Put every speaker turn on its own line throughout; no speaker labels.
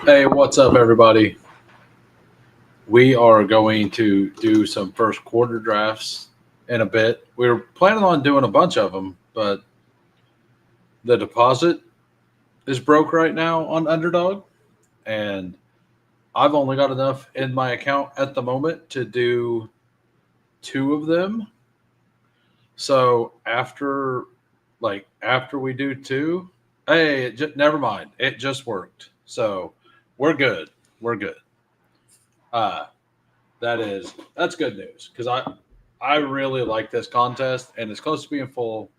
Hey, what's up, everybody? We are going to do some first quarter drafts in a bit. We were planning on doing a bunch of them, but the deposit is broke right now on Underdog, and I've only got enough in my account at the moment to do two of them. So after we do two, hey, never mind. It just worked. So we're good. We're good. Uh, that's good news because I really like this contest and it's close to being full.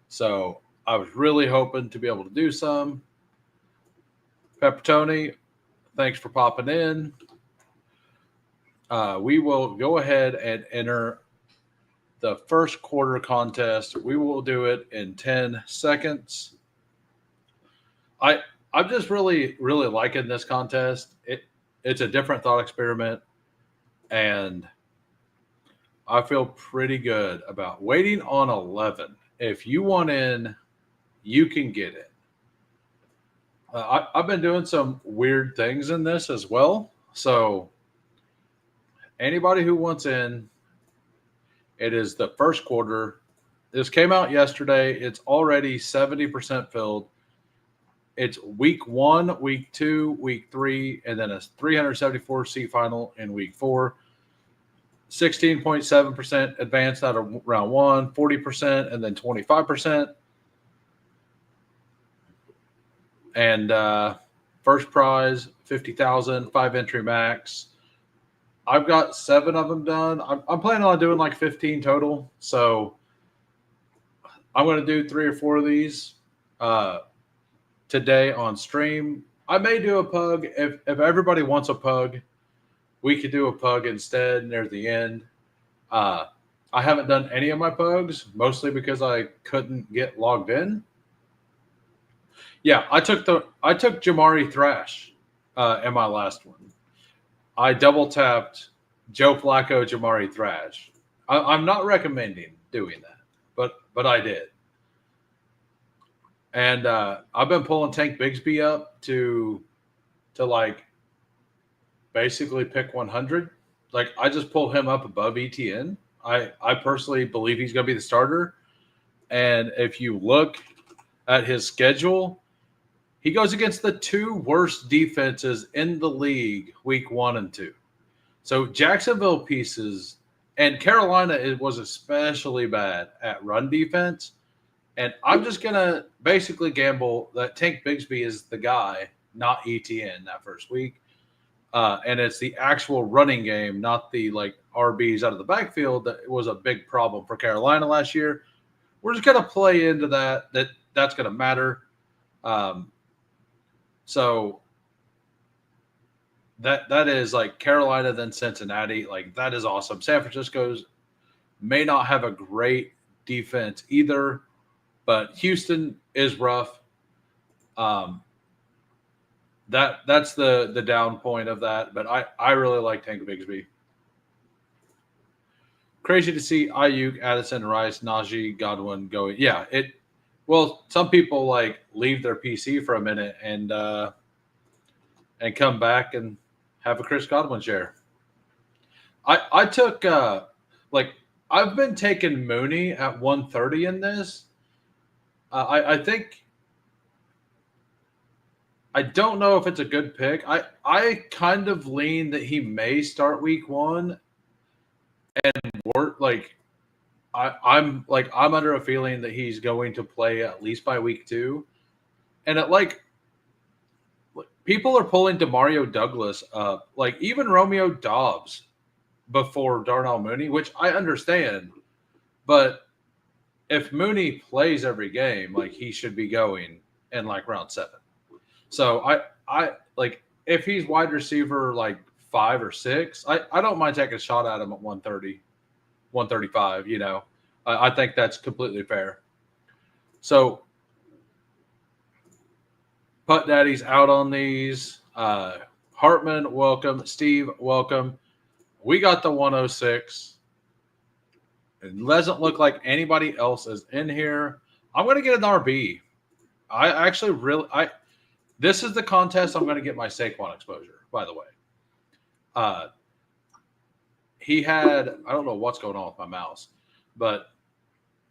So I was really hoping to be able to do some. Peppertoni, thanks for popping in. We will go ahead and enter the first quarter contest. We will do it in 10 seconds. I I'm just really liking this contest. It's a different thought experiment and I feel pretty good about waiting on 11. If you want in, you can get it. I've been doing some weird things in this as well. So, anybody who wants in, it is the first quarter. This came out yesterday. It's already 70% filled. It's week one, week two, week three, and then a 374 seat final in week four. 16.7% advanced out of round one, 40%, and then 25%. And first prize 50,000, 5 entry max. I've got 7 of them done. I'm planning on doing like 15 total, so I'm going to do 3 or 4 of these uh, today on stream. I may do a pug if everybody wants a pug. We could do a pug instead near the end. Uh, I haven't done any of my pugs, mostly because I couldn't get logged in. Yeah, I took Jamari Thrash in my last one. I double tapped Joe Flacco, Jamari Thrash. I'm not recommending doing that, but I did. And I've been pulling Tank Bigsby up to like basically pick 100. Like I just pull him up above ETN. I personally believe he's going to be the starter. And if you look at his schedule, he goes against the 2 worst defenses in the league, week 1 and 2. So Jacksonville pieces and Carolina was especially bad at run defense. And I'm just gonna basically gamble that Tank Bigsby is the guy, not ETN that first week. And it's the actual running game, not the like RBs out of the backfield that was a big problem for Carolina last year. We're just gonna play into that's gonna matter. Um, so that is like Carolina, then Cincinnati. Like that is awesome. San Francisco's may not have a great defense either, but Houston is rough. Um, that's the down point of that. But I really like Tank Bigsby. Crazy to see Ayuk, Addison, Rice, Najee, Godwin going. Yeah, it. Well, some people like leave their PC for a minute and come back and have a Chris Godwin share. I took like I've been taking Mooney at 130 in this. I think I don't know if it's a good pick. I kind of lean that he may start week one and work like I'm under a feeling that he's going to play at least by week two. And it like people are pulling Demario Douglas up, like even Romeo Dobbs before Darnell Mooney, which I understand. But if Mooney plays every game, like he should be going in like round 7. So I like if he's wide receiver like 5 or 6, I don't mind taking a shot at him at 130, 135. I think that's completely fair. So Putt Daddy's out on these. Hartman, welcome. Steve, welcome. We got the 106. It doesn't look like anybody else is in here. I'm going to get an RB. I actually really This is the contest I'm going to get my Saquon exposure, by the way. He had, I don't know what's going on with my mouse, but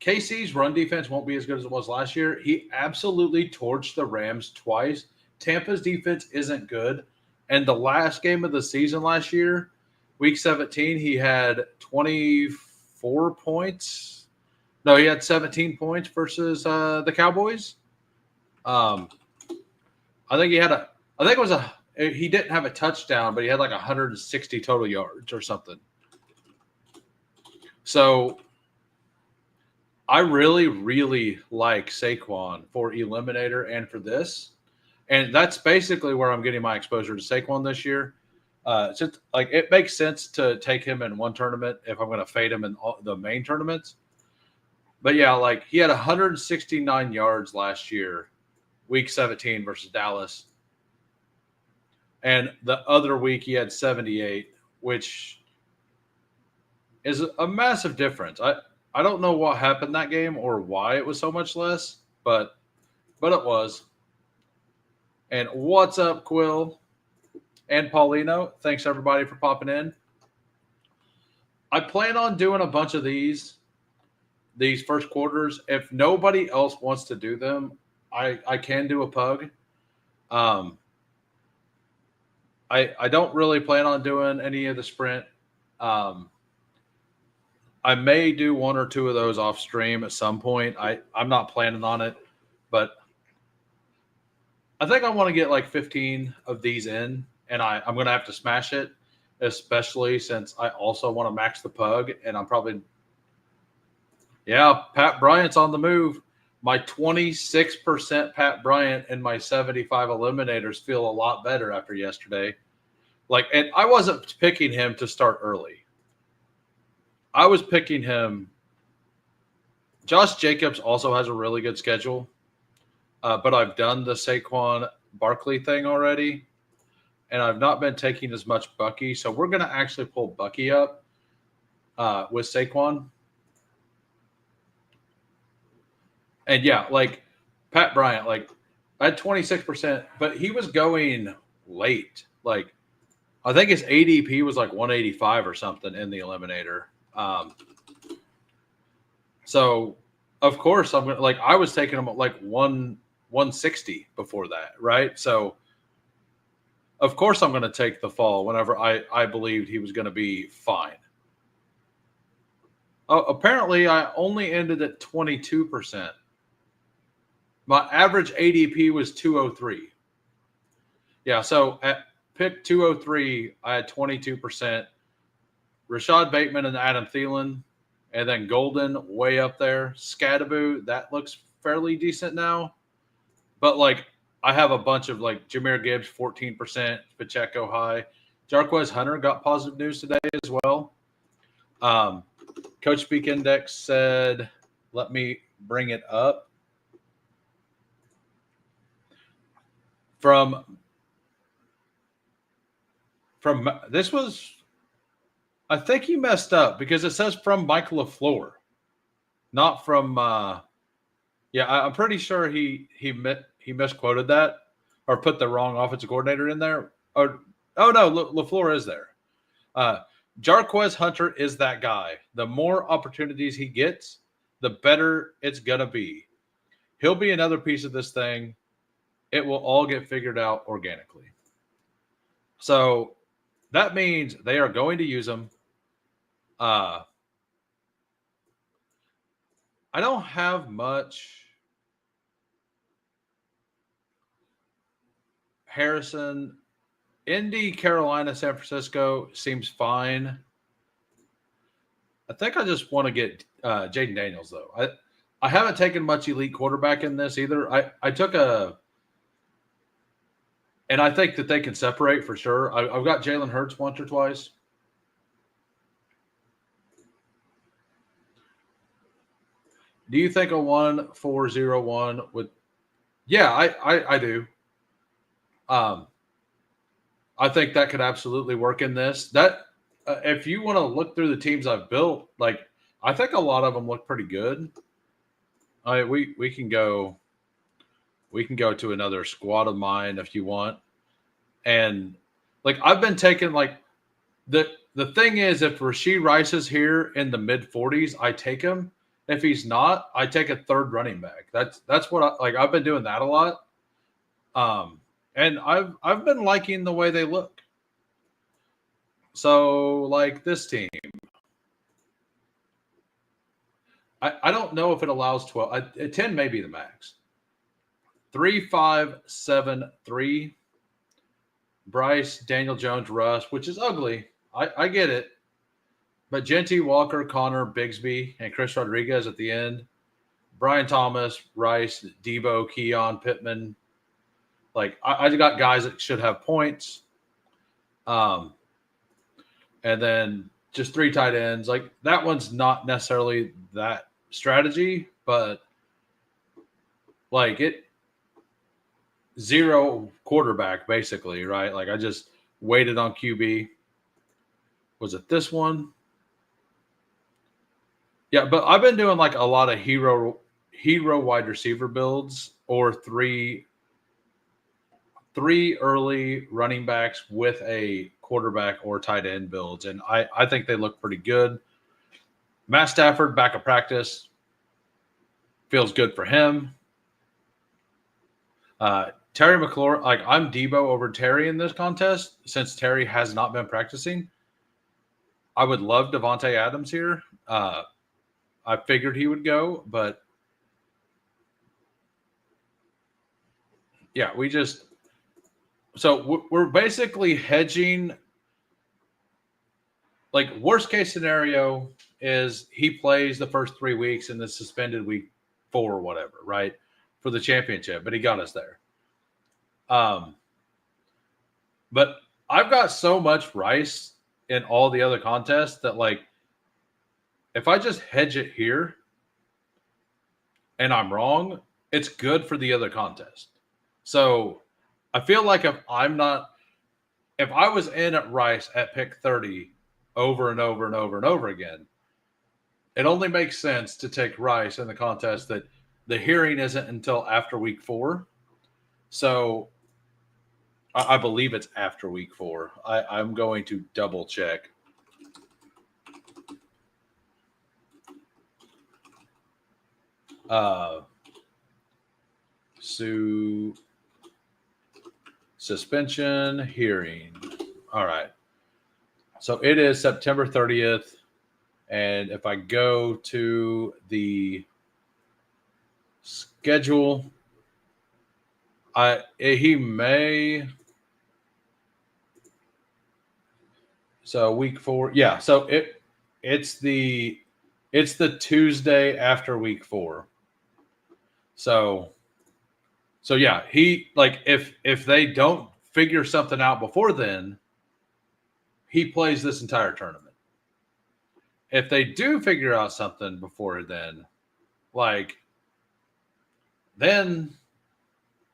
KC's run defense won't be as good as it was last year. He absolutely torched the Rams twice. Tampa's defense isn't good. And the last game of the season last year, week 17, he had 24 points. No, he had 17 points versus the Cowboys. I think he didn't have a touchdown, but he had like 160 total yards or something. So I really, really like Saquon for Eliminator and for this. And that's basically where I'm getting my exposure to Saquon this year. Since like it makes sense to take him in one tournament if I'm going to fade him in all the main tournaments. But yeah, like he had 169 yards last year, week 17 versus Dallas. And the other week he had 78, which is a massive difference. I don't know what happened that game or why it was so much less, but it was. And what's up, Quill and Paulino? Thanks everybody for popping in. I plan on doing a bunch of these first quarters. If nobody else wants to do them, I can do a pug. I don't really plan on doing any of the sprint. I may do one or two of those off stream at some point. I'm not planning on it, but I think I want to get like 15 of these in, and I'm going to have to smash it, especially since I also want to max the pug, and I'm probably – yeah, Pat Bryant's on the move. My 26% Pat Bryant and my 75 eliminators feel a lot better after yesterday. Like, and I wasn't picking him to start early. I was picking him. Josh Jacobs also has a really good schedule, but I've done the Saquon Barkley thing already, and I've not been taking as much Bucky. So we're going to actually pull Bucky up with Saquon. And yeah, like Pat Bryant, like I had 26%, but he was going late. Like I think his ADP was like 185 or something in the eliminator. So of course I'm gonna like I was taking him at like 160 before that, right? So of course I'm gonna take the fall whenever I believed he was gonna be fine. Apparently I only ended at 22%. My average ADP was 203. Yeah, so at pick 203, I had 22%. Rashad Bateman and Adam Thielen, and then Golden way up there. Scadaboo, that looks fairly decent now. But, like, I have a bunch of, like, Jahmyr Gibbs, 14%, Pacheco high. Jarquez Hunter got positive news today as well. Coach Speak Index said, let me bring it up. From this was, I think he messed up because it says from Mike LaFleur, not from. I'm pretty sure he misquoted that or put the wrong offensive coordinator in there. No, LaFleur is there. Jarquez Hunter is that guy. The more opportunities he gets, the better it's gonna be. He'll be another piece of this thing. It will all get figured out organically. So that means they are going to use him. I don't have much. Harrison, Indy, Carolina, San Francisco seems fine. I think I just want to get Jaden Daniels, though. I haven't taken much elite quarterback in this either. I took and I think that they can separate for sure. I've got Jalen Hurts once or twice. Do you think a 1-4-0-1 would? Yeah, I do. I think that could absolutely work in this. That if you want to look through the teams I've built, like I think a lot of them look pretty good. We can go we can go to another squad of mine if you want. And like I've been taking like the thing is, if Rashee Rice is here in the mid 40s, I take him. If he's not, I take a third running back. That's what I've been doing that a lot. And I've been liking the way they look. So like this team, I don't know if it allows 12. 10 may be the max. 3-5-7-3. Bryce, Daniel Jones, Russ, which is ugly. I get it. But Genty, Walker, Connor, Bigsby, and Chris Rodriguez at the end. Brian Thomas, Rice, Debo, Keon, Pittman. Like, I got guys that should have points. And then just 3 tight ends. Like, that one's not necessarily that strategy, but like it 0 quarterback basically, right? Like I just waited on QB. Was it this one? Yeah, but I've been doing like a lot of hero wide receiver builds or three early running backs with a quarterback or tight end builds, and I think they look pretty good. Matt Stafford back at practice feels good for him. Terry McLaurin, like I'm Debo over Terry in this contest since Terry has not been practicing. I would love Devontae Adams here. I figured he would go, but yeah, we're basically hedging. Like worst case scenario is he plays the first 3 weeks and then suspended week 4 or whatever, right? For the championship, but he got us there. But I've got so much Rice in all the other contests that like if I just hedge it here and I'm wrong, it's good for the other contest. So I feel like if I was in at Rice at pick 30 over and over and over and over again, it only makes sense to take Rice in the contest that the hearing isn't until after week 4. So I believe it's after week 4. I'm going to double check. Suspension hearing. All right. So it is September 30th. And if I go to the schedule, he may. So week 4. Yeah. So it's the Tuesday after week 4. So yeah, he like if they don't figure something out before then, he plays this entire tournament. If they do figure out something before then, then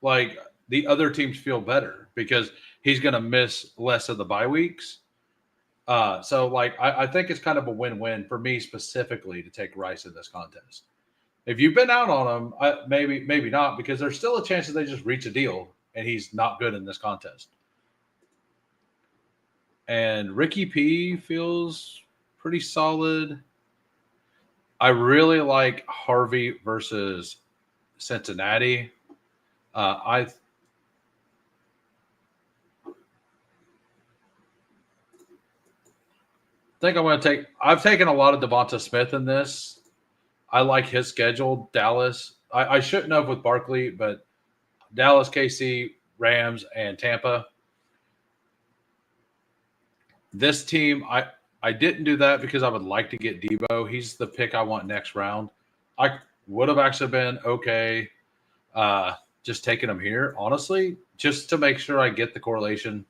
the other teams feel better because he's going to miss less of the bye weeks. So I think it's kind of a win-win for me specifically to take Rice in this contest. If you've been out on him, maybe not, because there's still a chance that they just reach a deal and he's not good in this contest. And Ricky P feels pretty solid. I really like Harvey versus Cincinnati. I think I'm going to take – I've taken a lot of Devonta Smith in this. I like his schedule. Dallas. I shouldn't have with Barkley, but Dallas, KC, Rams, and Tampa. This team, I didn't do that because I would like to get Debo. He's the pick I want next round. I would have actually been okay just taking him here, honestly, just to make sure I get the correlation.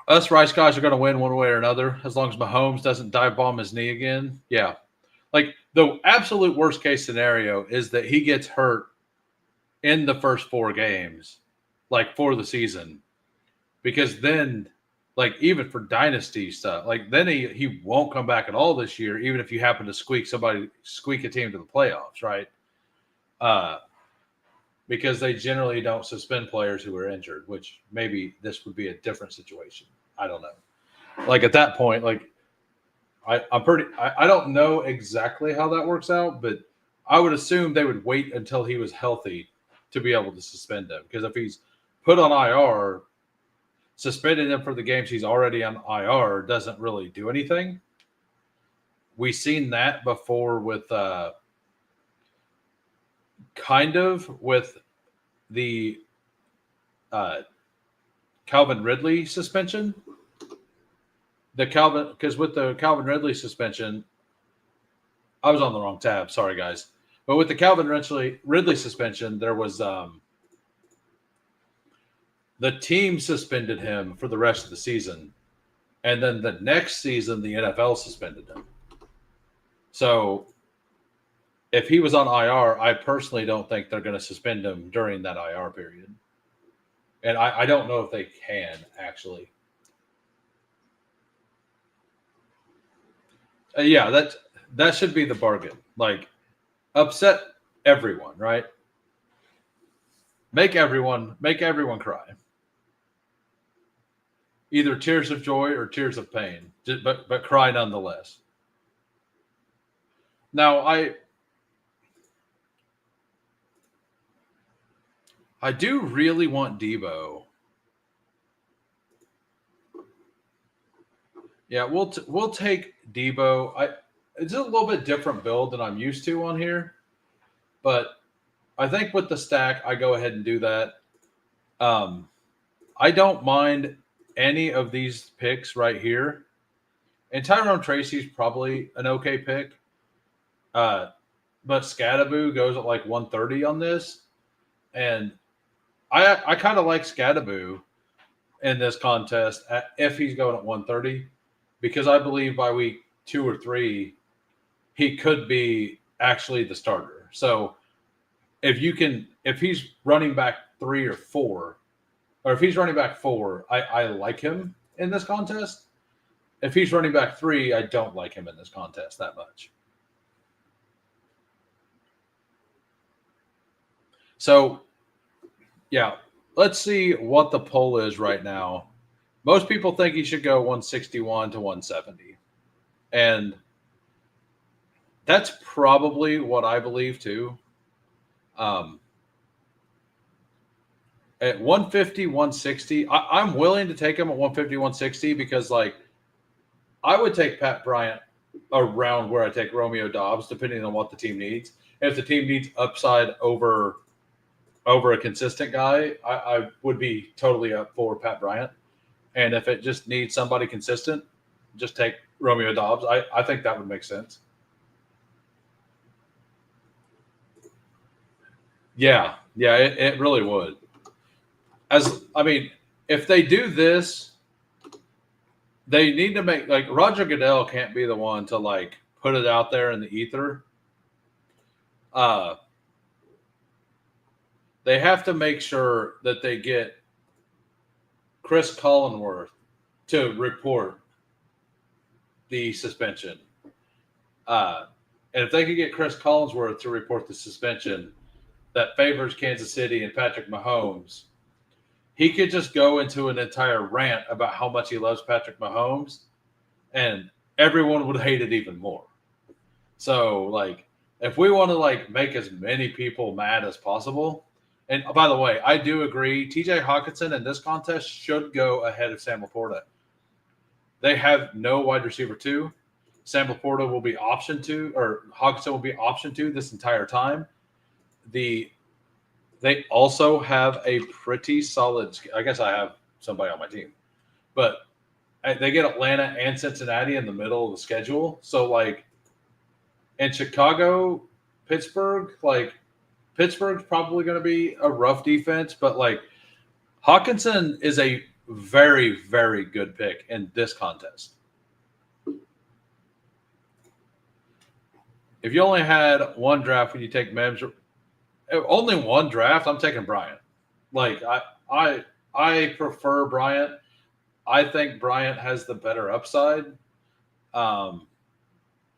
Us Rice guys are going to win one way or another as long as Mahomes doesn't dive bomb his knee again. Yeah. Like the absolute worst case scenario is that he gets hurt in the first 4 games, like for the season, because then even for dynasty stuff, then he won't come back at all this year, even if you happen to squeak a team to the playoffs, right? because they generally don't suspend players who are injured, which maybe this would be a different situation. I don't know. Like at that point, like I don't know exactly how that works out, but I would assume they would wait until he was healthy to be able to suspend him. Because if he's put on IR, suspending him for the games he's already on IR doesn't really do anything. We've seen that before with kind of with the uh, Calvin Ridley suspension. Because with the Calvin Ridley suspension, I was on the wrong tab. Sorry, guys. But with the Calvin Ridley suspension, there was the team suspended him for the rest of the season, and then the next season the NFL suspended him. So if he was on IR, I personally don't think they're going to suspend him during that IR period. And I don't know if they can actually. Yeah, that should be the bargain. Like upset everyone, right? Make everyone cry. Either tears of joy or tears of pain, but cry nonetheless. Now I do really want Debo. Yeah, we'll take Debo. It's a little bit different build than I'm used to on here, but I think with the stack, I go ahead and do that. I don't mind any of these picks right here, and Tyrone Tracy's probably an okay pick. But Scadaboo goes at like 130 on this, and I kind of like Scadaboo in this contest if he's going at 130, because I believe by week 2 or 3 he could be actually the starter. So if he's running back 3 or 4, or if he's running back 4, I like him in this contest. If he's running back 3, I don't like him in this contest that much. So, yeah, let's see what the poll is right now. Most people think he should go 161 to 170. And that's probably what I believe too. At 150, 160, I'm willing to take him at 150, 160 because, like, I would take Pat Bryant around where I take Romeo Doubs, depending on what the team needs. If the team needs upside over a consistent guy, I would be totally up for Pat Bryant. And if it just needs somebody consistent, just take Romeo Doubs. I think that would make sense. Yeah, it really would. If they do this, they need to make, like, Roger Goodell can't be the one to, like, put it out there in the ether. They have to make sure that they get Chris Collinworth to report the suspension. And if they could get Chris Collinsworth to report the suspension that favors Kansas City and Patrick Mahomes, he could just go into an entire rant about how much he loves Patrick Mahomes, and everyone would hate it even more. So, like, if we want to, like, make as many people mad as possible, and by the way, I do agree, TJ Hawkinson in this contest should go ahead of Sam Laporta. They have no wide receiver 2. Sam Laporta will be option 2, or Hawkinson will be option 2 this entire time. They also have a pretty solid, I guess I have somebody on my team, but they get Atlanta and Cincinnati in the middle of the schedule. So, like, in Chicago, Pittsburgh, like, Pittsburgh's probably going to be a rough defense, but, like, Hawkinson is a very, very good pick in this contest. If you only had one draft, would you take Mims? Only one draft, I'm taking Bryant. Like, I prefer Bryant. I think Bryant has the better upside.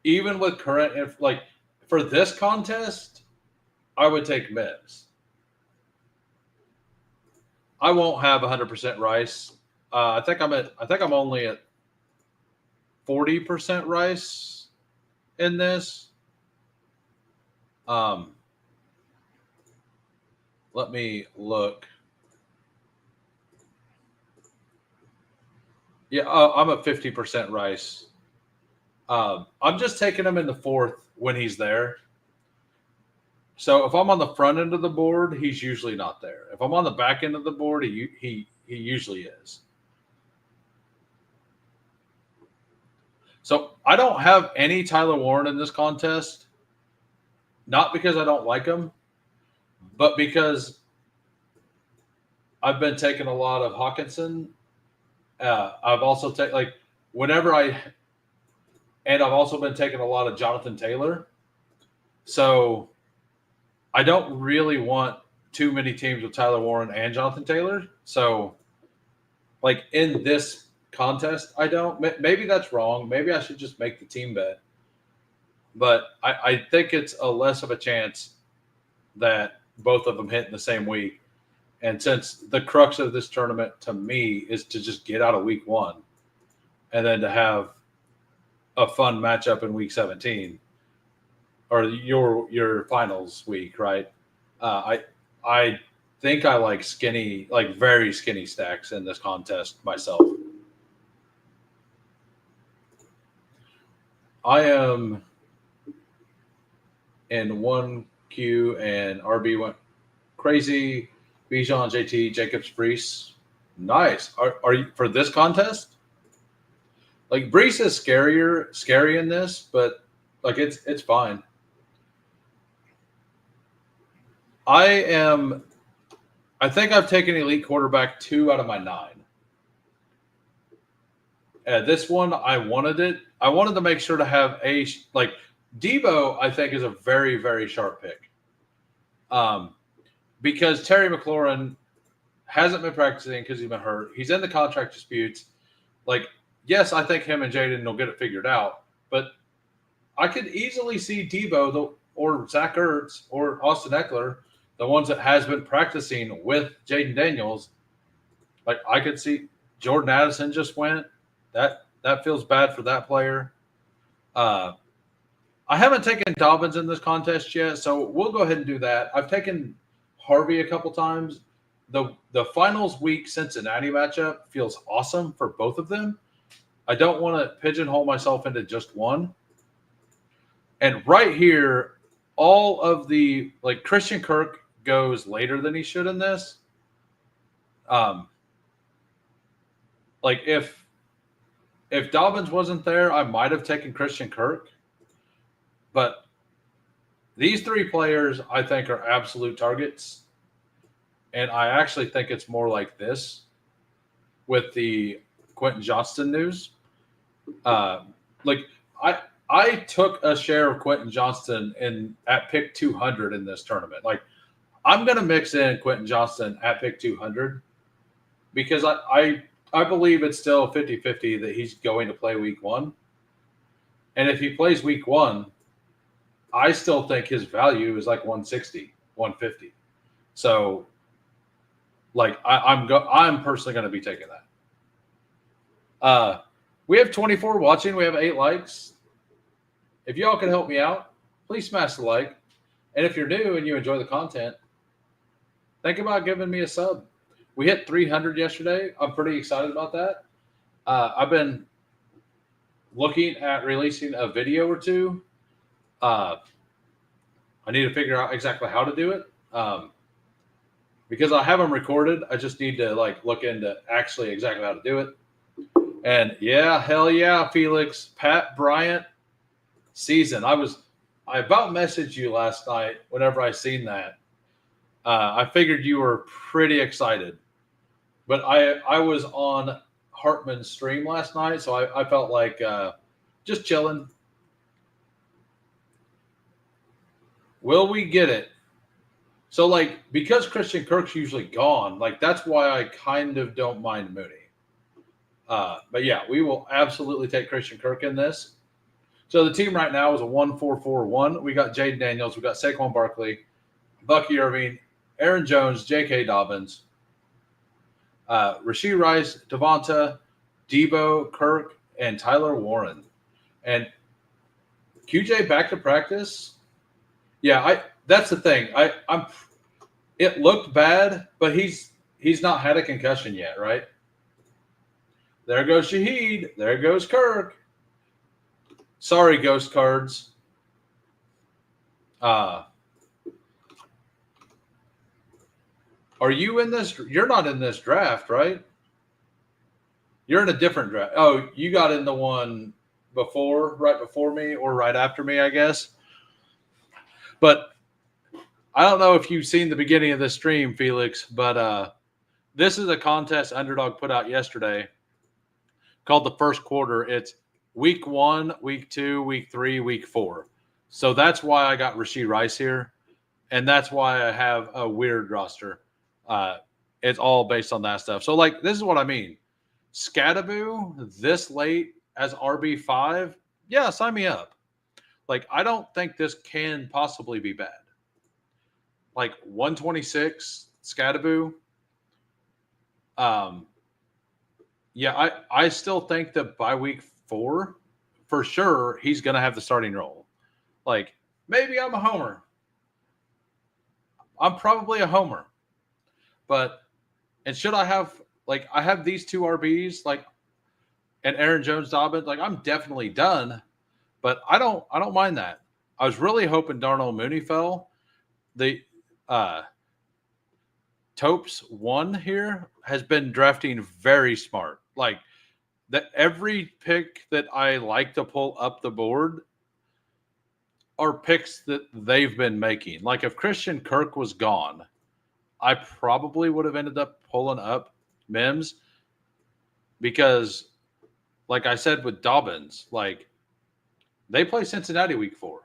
Even with current, like, for this contest, I would take Mims. I won't have 100% Rice. I think I'm only at 40% Rice in this. Let me look. Yeah, I'm at 50% Rice. I'm just taking him in the fourth when he's there. So if I'm on the front end of the board, he's usually not there. If I'm on the back end of the board, he usually is. So I don't have any Tyler Warren in this contest, not because I don't like him, but because I've been taking a lot of Hawkinson. I've also taken and I've also been taking a lot of Jonathan Taylor. So I don't really want too many teams with Tyler Warren and Jonathan Taylor. So, like in this contest, I don't. Maybe that's wrong. Maybe I should just make the team bet. But I think it's a less of a chance that both of them hit in the same week. And since the crux of this tournament to me is to just get out of week 1 and then to have a fun matchup in week 17 or your finals week, right? I think I like skinny, like very skinny stacks in this contest myself. I am in 1Q and RB went crazy. Bijan, JT, Jacobs, Brees. Nice. Are you for this contest? Like Brees is scary in this, but like it's fine. I think I've taken elite quarterback 2 out of my 9. This one, I wanted it. I wanted to make sure to have Debo, I think, is a very, very sharp pick. Because Terry McLaurin hasn't been practicing because he's been hurt. He's in the contract disputes. Like, yes, I think him and Jaden will get it figured out. But I could easily see Debo or Zach Ertz or Austin Eckler, the ones that has been practicing with Jaden Daniels. Like, I could see Jordan Addison just went. That feels bad for that player. I haven't taken Dobbins in this contest yet, so we'll go ahead and do that. I've taken Harvey a couple times. The finals week Cincinnati matchup feels awesome for both of them. I don't want to pigeonhole myself into just one. And right here, all of the Christian Kirk goes later than he should in this. If Dobbins wasn't there, I might have taken Christian Kirk. But these 3 players, I think, are absolute targets. And I actually think it's more like this with the Quentin Johnston news. I took a share of Quentin Johnston at pick 200 in this tournament. Like, I'm going to mix in Quentin Johnston at pick 200 because I believe it's still 50-50 that he's going to play week 1. And if he plays week 1, I still think his value is like 160, 150. So, I'm personally going to be taking that. We have 24 watching. We have 8 likes. If y'all can help me out, please smash the like. And if you're new and you enjoy the content, think about giving me a sub. We hit 300 yesterday. I'm pretty excited about that. I've been looking at releasing a video or 2. I need to figure out exactly how to do it. Because I have them recorded. I just need to look into actually exactly how to do it. And yeah, hell yeah, Felix, Pat Bryant season. I about messaged you last night whenever I seen that. I figured you were pretty excited. But I was on Hartman's stream last night, so I felt like just chilling. Will we get it? So, because Christian Kirk's usually gone, that's why I kind of don't mind Mooney. But, yeah, we will absolutely take Christian Kirk in this. So, the team right now is a 1-4-4-1. We got Jaden Daniels. We got Saquon Barkley, Bucky Irving, Aaron Jones, J.K. Dobbins. Rashee Rice, Devonta, Debo, Kirk, and Tyler Warren. And QJ back to practice. Yeah, that's the thing. It looked bad, but he's not had a concussion yet, right? There goes Shaheed. There goes Kirk. Sorry, ghost cards. Are you in this? You're not in this draft, right? You're in a different draft. Oh, you got in the one right before me, or right after me, I guess. But I don't know if you've seen the beginning of the stream, Felix, but this is a contest Underdog put out yesterday called the First Quarter. It's week 1, week 2, week 3, week 4. So that's why I got Rashee Rice here, and that's why I have a weird roster. It's all based on that stuff. So, like, this is what I mean. Scattaboo this late as RB5, yeah, sign me up. Like, I don't think this can possibly be bad. Like 126 Scattaboo. Yeah, I still think that by week 4, for sure, he's going to have the starting role. Like, maybe I'm a homer. I'm probably a homer. But, and should I have, like, I have these 2 RBs, like, and Aaron Jones Dobbins, like, I'm definitely done. But I don't mind that. I was really hoping Darnell Mooney fell. The Topes 1 here has been drafting very smart. Like, that every pick that I like to pull up the board are picks that they've been making. Like, if Christian Kirk was gone, I probably would have ended up pulling up Mims because, like I said with Dobbins, like, they play Cincinnati week 4.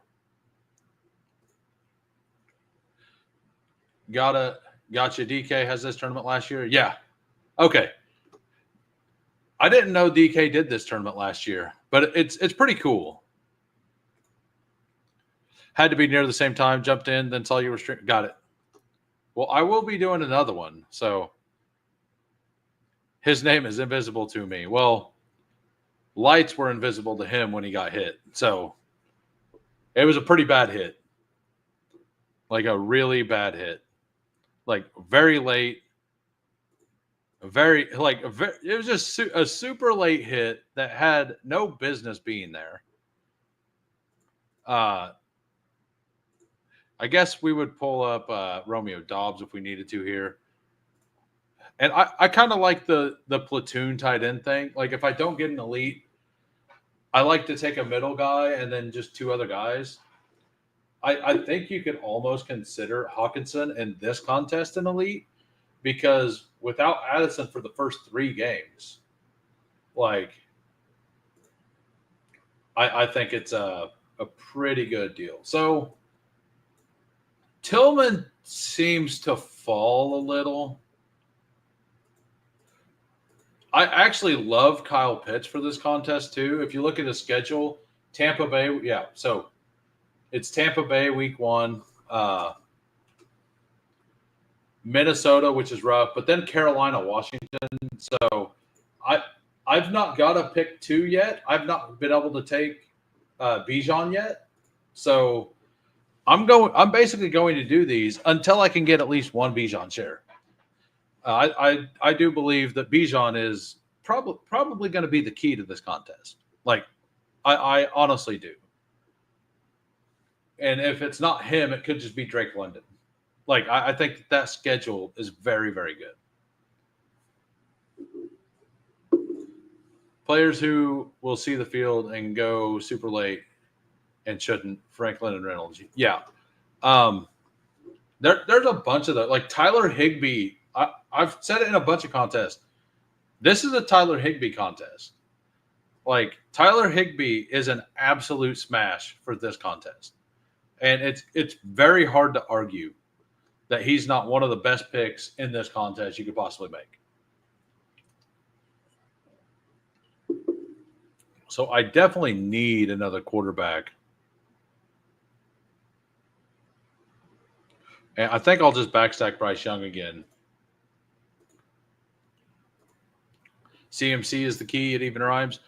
Gotcha. DK has this tournament last year. Yeah. Okay. I didn't know DK did this tournament last year, but it's pretty cool. Had to be near the same time, jumped in, then saw you were streaming. Got it. Well, I will be doing another one. So his name is invisible to me. Well, lights were invisible to him when he got hit. So it was a pretty bad hit. Like a really bad hit. Like very late. It was just a super late hit that had no business being there. I guess we would pull up Romeo Dobbs if we needed to here. And I kind of like the platoon tight end thing. Like, if I don't get an elite, I like to take a middle guy and then just 2 other guys. I think you could almost consider Hawkinson in this contest an elite because without Addison for the first 3 games, like, I think it's a pretty good deal. So Tillman seems to fall a little. I actually love Kyle Pitts for this contest too. If you look at the schedule, Tampa Bay, yeah. So it's Tampa Bay week 1, Minnesota, which is rough, but then Carolina, Washington. So I've not got a pick 2 yet. I've not been able to take Bijan yet. So I'm basically going to do these until I can get at least 1 Bijan share. I do believe that Bijan is probably going to be the key to this contest. Like, I honestly do. And if it's not him, it could just be Drake London. Like, I think that schedule is very, very good. Players who will see the field and go super late and shouldn't, Franklin and Reynolds. Yeah. There's a bunch of those. Like Tyler Higbee. I've said it in a bunch of contests. This is a Tyler Higbee contest. Like, Tyler Higbee is an absolute smash for this contest. And it's very hard to argue that he's not one of the best picks in this contest you could possibly make. So I definitely need another quarterback. And I think I'll just backstack Bryce Young again. CMC is the key. It even rhymes.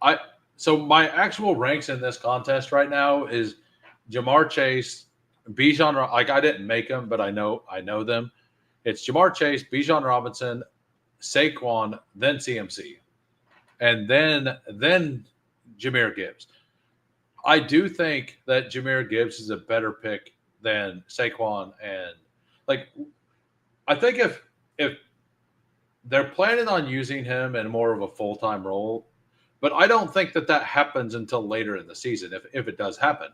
I so my actual ranks in this contest right now is Jamar Chase, Bijan. Like I didn't make them, but I know them. It's Jamar Chase, Bijan Robinson, Saquon, then CMC, and then Jameer Gibbs. I do think that Jameer Gibbs is a better pick than Saquon, and like I think if they're planning on using him in more of a full time role, but I don't think that happens until later in the season. If it does happen,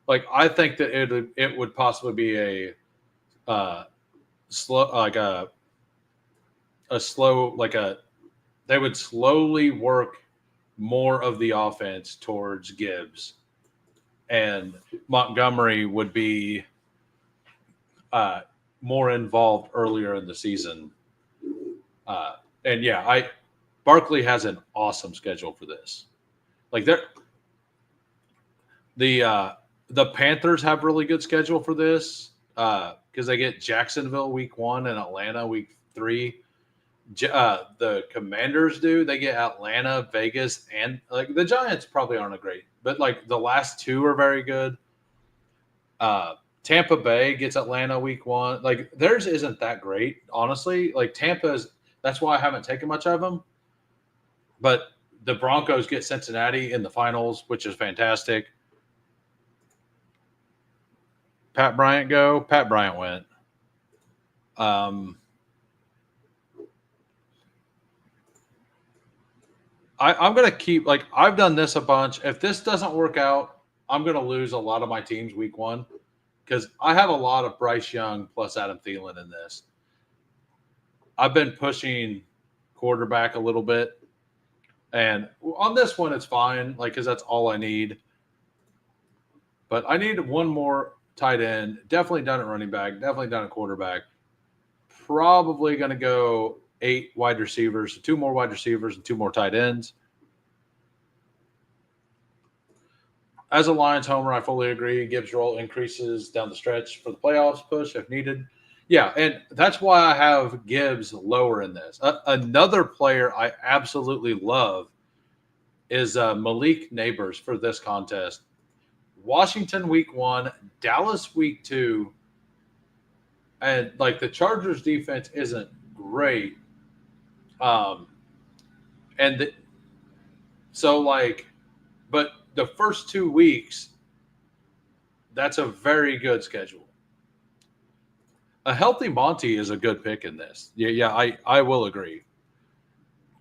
like I think that it would possibly be uh, slow like a slow like a they would slowly work more of the offense towards Gibbs, and Montgomery would be uh, more involved earlier in the season. And yeah, I Barkley has an awesome schedule for this. Like the Panthers have really good schedule for this because they get Jacksonville week 1 and Atlanta week 3. The Commanders do. They get Atlanta, Vegas, and like the Giants probably aren't a great, but like the last two are very good. Tampa Bay gets Atlanta week 1. Like theirs isn't that great, honestly. Like Tampa's. That's why I haven't taken much of them. But the Broncos get Cincinnati in the finals, which is fantastic. Pat Bryant go. Pat Bryant went. I'm going to keep, like, I've done this a bunch. If this doesn't work out, I'm going to lose a lot of my teams week 1 because I have a lot of Bryce Young plus Adam Thielen in this. I've been pushing quarterback a little bit. And on this one, it's fine, like, because that's all I need. But I need one more tight end. Definitely done at running back. Definitely done at quarterback. Probably going to go 8 wide receivers, 2 more wide receivers, and 2 more tight ends. As a Lions homer, I fully agree. Gibbs' role increases down the stretch for the playoffs push if needed. Yeah, and that's why I have Gibbs lower in this. Another player I absolutely love is Malik Neighbors for this contest. Washington week 1, Dallas week 2, and like the Chargers defense isn't great. And so like, but the first 2 weeks, that's a very good schedule. A healthy Monty is a good pick in this. Yeah, I will agree.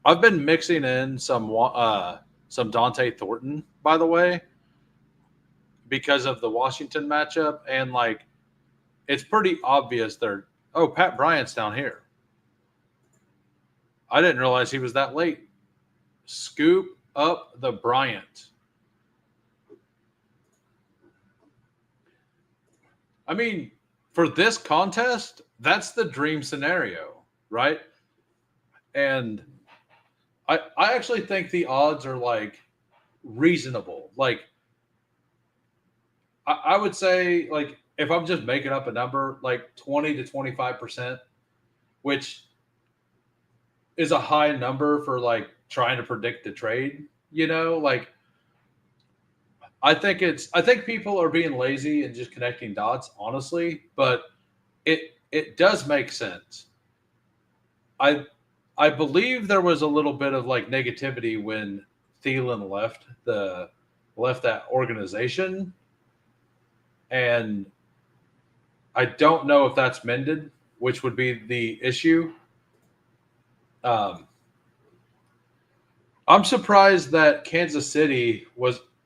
I've been mixing in some Dante Thornton, by the way, because of the Washington matchup, and like it's pretty obvious Pat Bryant's down here. I didn't realize he was that late. Scoop up the Bryant. I mean, for this contest, that's the dream scenario, right? And I actually think the odds are like reasonable. Like I would say, like, if I'm just making up a number, like 20 to 25%, which is a high number for like trying to predict the trade, like I think people are being lazy and just connecting dots, honestly, but it does make sense. I believe there was a little bit of like negativity when Thielen left that organization, and I don't know if that's mended, which would be the issue. I'm surprised that Kansas City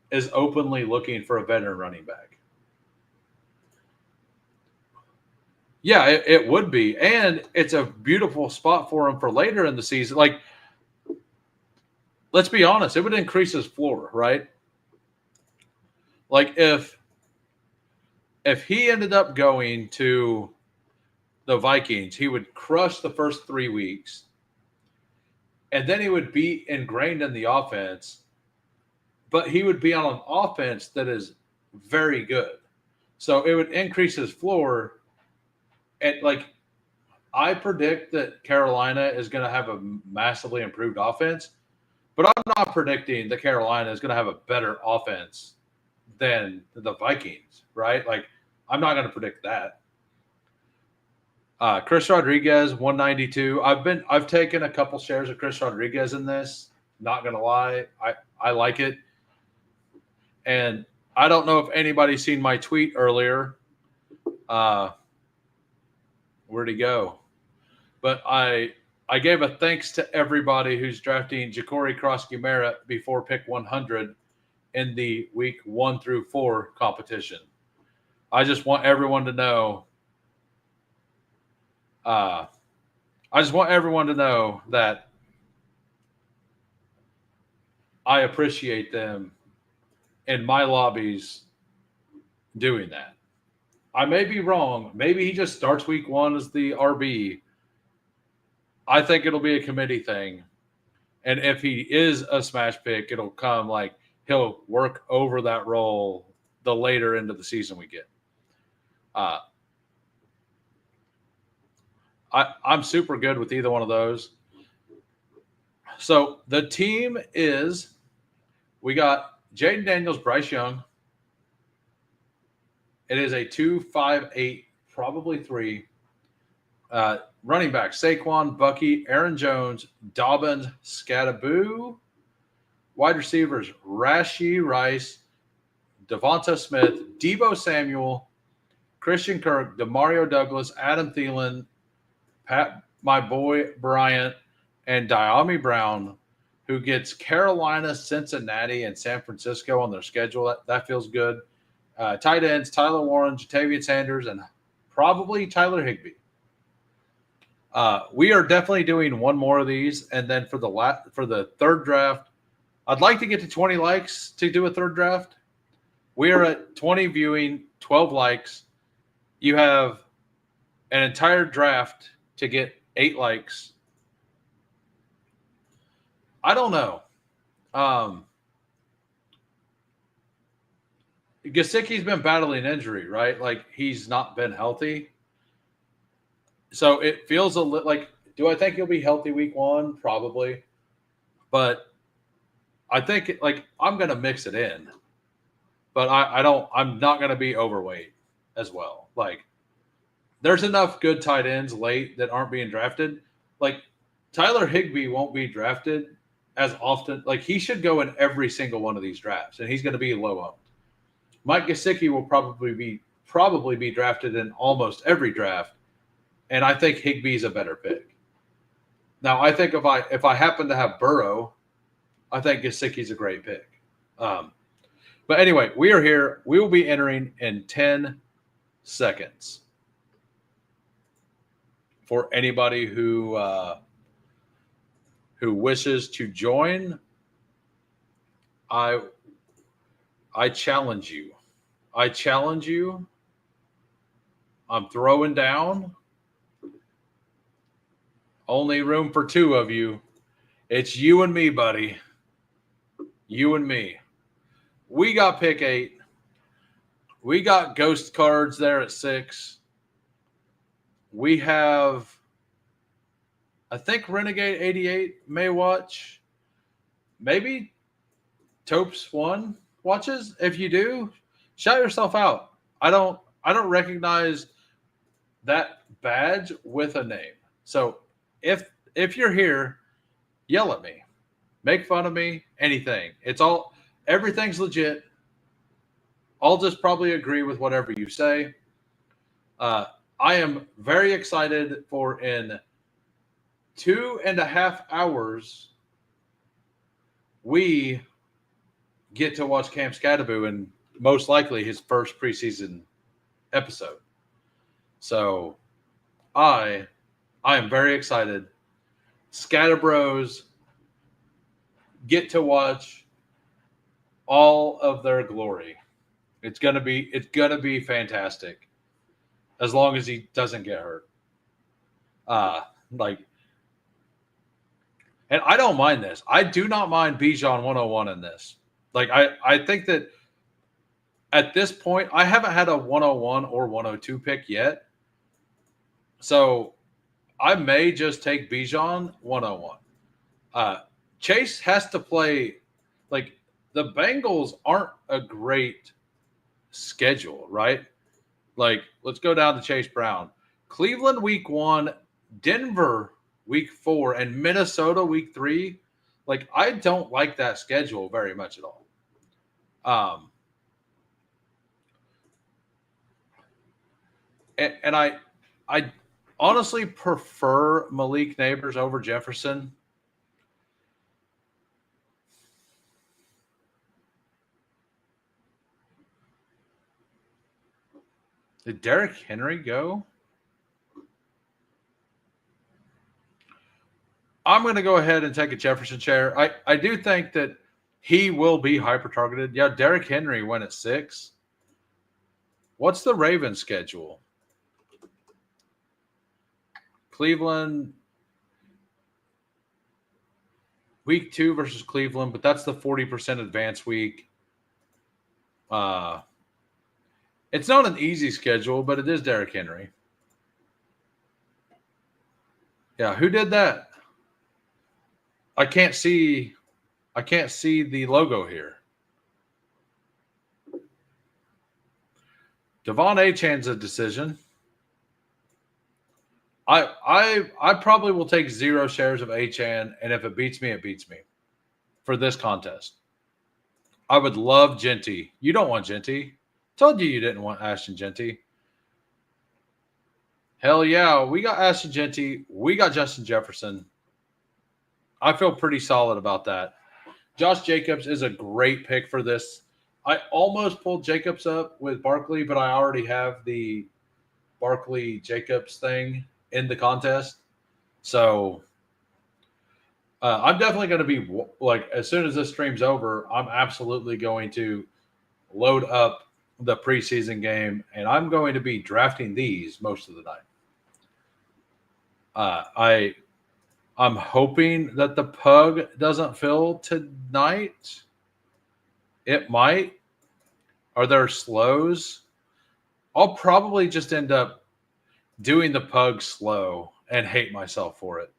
is openly looking for a veteran running back. Yeah, it would be. And it's a beautiful spot for him for later in the season. Like, let's be honest, it would increase his floor, right? Like, if he ended up going to the Vikings, he would crush the first 3 weeks, and then he would be ingrained in the offense, but he would be on an offense that is very good. So it would increase his floor. And like, I predict that Carolina is going to have a massively improved offense, but I'm not predicting that Carolina is going to have a better offense than the Vikings, right? Like, I'm not going to predict that. Chris Rodriguez, 192. I've taken a couple shares of Chris Rodriguez in this. Not going to lie, I like it. And I don't know if anybody's seen my tweet earlier. Where'd he go? But I gave a thanks to everybody who's drafting Ja'Cory Cross-Guimaraes before pick 100 in the week 1 through 4 competition. I just want everyone to know. I just want everyone to know that I appreciate them in my lobbies doing that. I may be wrong. Maybe he just starts week 1 as the RB. I think it'll be a committee thing. And if he is a smash pick, it'll come like he'll work over that role the later into the season we get. I'm super good with either one of those. So the team is, we got Jaden Daniels, Bryce Young. It is a 2-5-8, probably 3. Running back, Saquon, Bucky, Aaron Jones, Dobbins, Scattaboo. Wide receivers, Rashee Rice, Devonta Smith, Deebo Samuel, Christian Kirk, Demario Douglas, Adam Thielen, Pat, my boy Bryant, and Diami Brown, who gets Carolina, Cincinnati, and San Francisco on their schedule. That feels good. Tight ends, Tyler Warren, Jatavian Sanders, and probably Tyler Higbee. We are definitely doing one more of these, and then for the third draft, I'd like to get to 20 likes to do a third draft. We are at 20 viewing, 12 likes. You have an entire draft to get 8 likes. I don't know. Gesicki's been battling injury, right? Like, he's not been healthy. So it feels a little like, do I think he'll be healthy week 1? Probably. But I think I'm going to mix it in. But I'm not going to be overweight as well. Like, there's enough good tight ends late that aren't being drafted. Like, Tyler Higbee won't be drafted as often. Like, he should go in every single one of these drafts, and he's going to be low owned. Mike Gesicki will probably be drafted in almost every draft, and I think Higbee's a better pick. Now, I think if I happen to have Burrow, I think Gesicki's a great pick. But anyway, we are here. We will be entering in 10 seconds. For anybody who wishes to join, I challenge you. I challenge you. I'm throwing down. Only room for 2 of you. It's you and me, buddy. You and me. We got pick 8. We got ghost cards there at 6. We have, I think, Renegade 88 may watch. Maybe Topes 1 watches. If you do, shout yourself out. I don't recognize that badge with a name. So if you're here, yell at me. Make fun of me, anything. Everything's legit. I'll just probably agree with whatever you say. I am very excited for in 2.5 hours, we get to watch Cam Scattaboo in most likely his first preseason episode. So I am very excited. Scatterbros get to watch all of their glory. It's gonna be fantastic, as long as he doesn't get hurt. And I don't mind this. I do not mind Bijan 101 in this. Like, I think that at this point, I haven't had a 101 or 102 pick yet. So I may just take Bijan 101. Chase has to play like the Bengals aren't a great schedule, right? Like, let's go down to Chase Brown. Cleveland week 1, Denver week 4, and Minnesota week 3. Like, I don't like that schedule very much at all. And I honestly prefer Malik Neighbors over Jefferson. Did Derrick Henry go? I'm going to go ahead and take a Jefferson share. I do think that he will be hyper targeted. Yeah, Derrick Henry went at 6. What's the Ravens schedule? Cleveland, week 2 versus Cleveland, but that's the 40% advance week. It's not an easy schedule, but it is Derrick Henry. Yeah, who did that? I can't see the logo here. Devon Achan's a decision. I probably will take 0 shares of Achan, and if it beats me, it beats me for this contest. I would love Genty. You don't want Genty. Told you didn't want Ashton Genty. Hell yeah, we got Ashton Genty. We got Justin Jefferson. I feel pretty solid about that. Josh Jacobs is a great pick for this. I almost pulled Jacobs up with Barkley, but I already have the Barkley Jacobs thing in the contest. So I'm definitely going to be like, as soon as this stream's over, I'm absolutely going to load up the preseason game, and I'm going to be drafting these most of the night. I'm hoping that the pug doesn't fill tonight. It might. Are there slows? I'll probably just end up doing the pug slow and hate myself for it.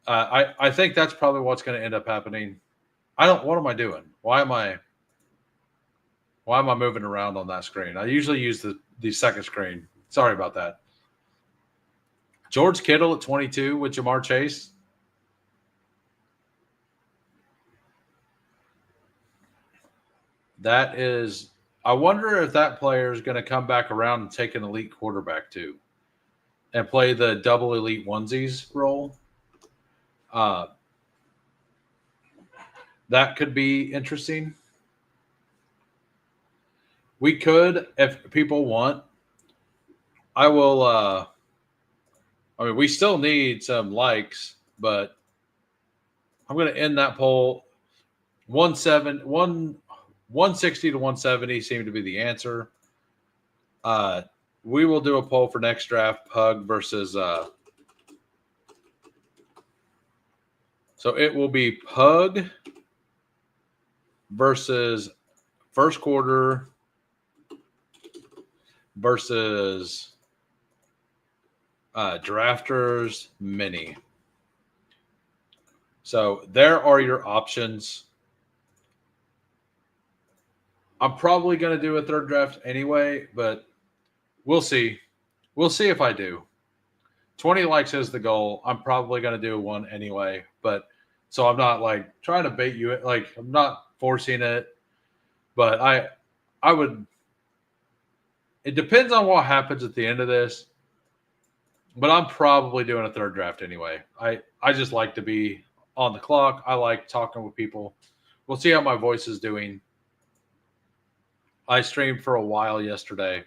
I think that's probably what's going to end up happening. What am I doing? Why am I moving around on that screen? I usually use the second screen. Sorry about that. George Kittle at 22 with Jamar Chase. That is, I wonder if that player is going to come back around and take an elite quarterback too and play the double elite onesies role. That could be interesting. We could, if people want, I will, we still need some likes, but I'm going to end that poll. 160 to 170 seem to be the answer. We will do a poll for next draft, Pug versus so it will be Pug versus first quarter versus drafters mini. So there are your options. I'm probably going to do a third draft anyway, but we'll see. We'll see if I do. 20 likes is the goal. I'm probably going to do one anyway, but so I'm not like trying to bait you. Like I'm not forcing it, but I would. It depends on what happens at the end of this, but I'm probably doing a third draft anyway. I just like to be on the clock. I like talking with people. We'll see how my voice is doing. I streamed for a while yesterday.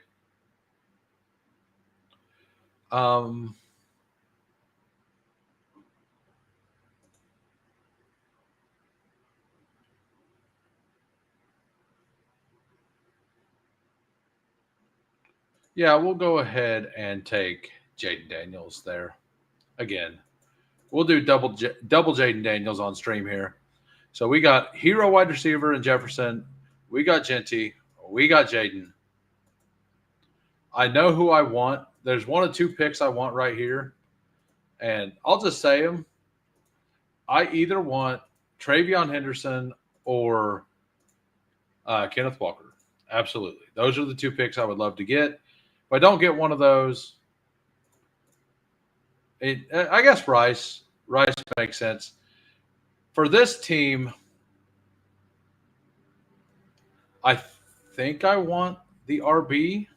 Yeah, we'll go ahead and take Jaden Daniels there. Again, we'll do double Jaden Daniels on stream here. So we got hero wide receiver in Jefferson. We got Genty. We got Jaden. I know who I want there's one of two picks I want right here, and I'll just say them. I either want Travion Henderson or Kenneth Walker. Absolutely. Those are the two picks I would love to get. If I don't get one of those, I guess Rice makes sense. For this team, I think I want the RB.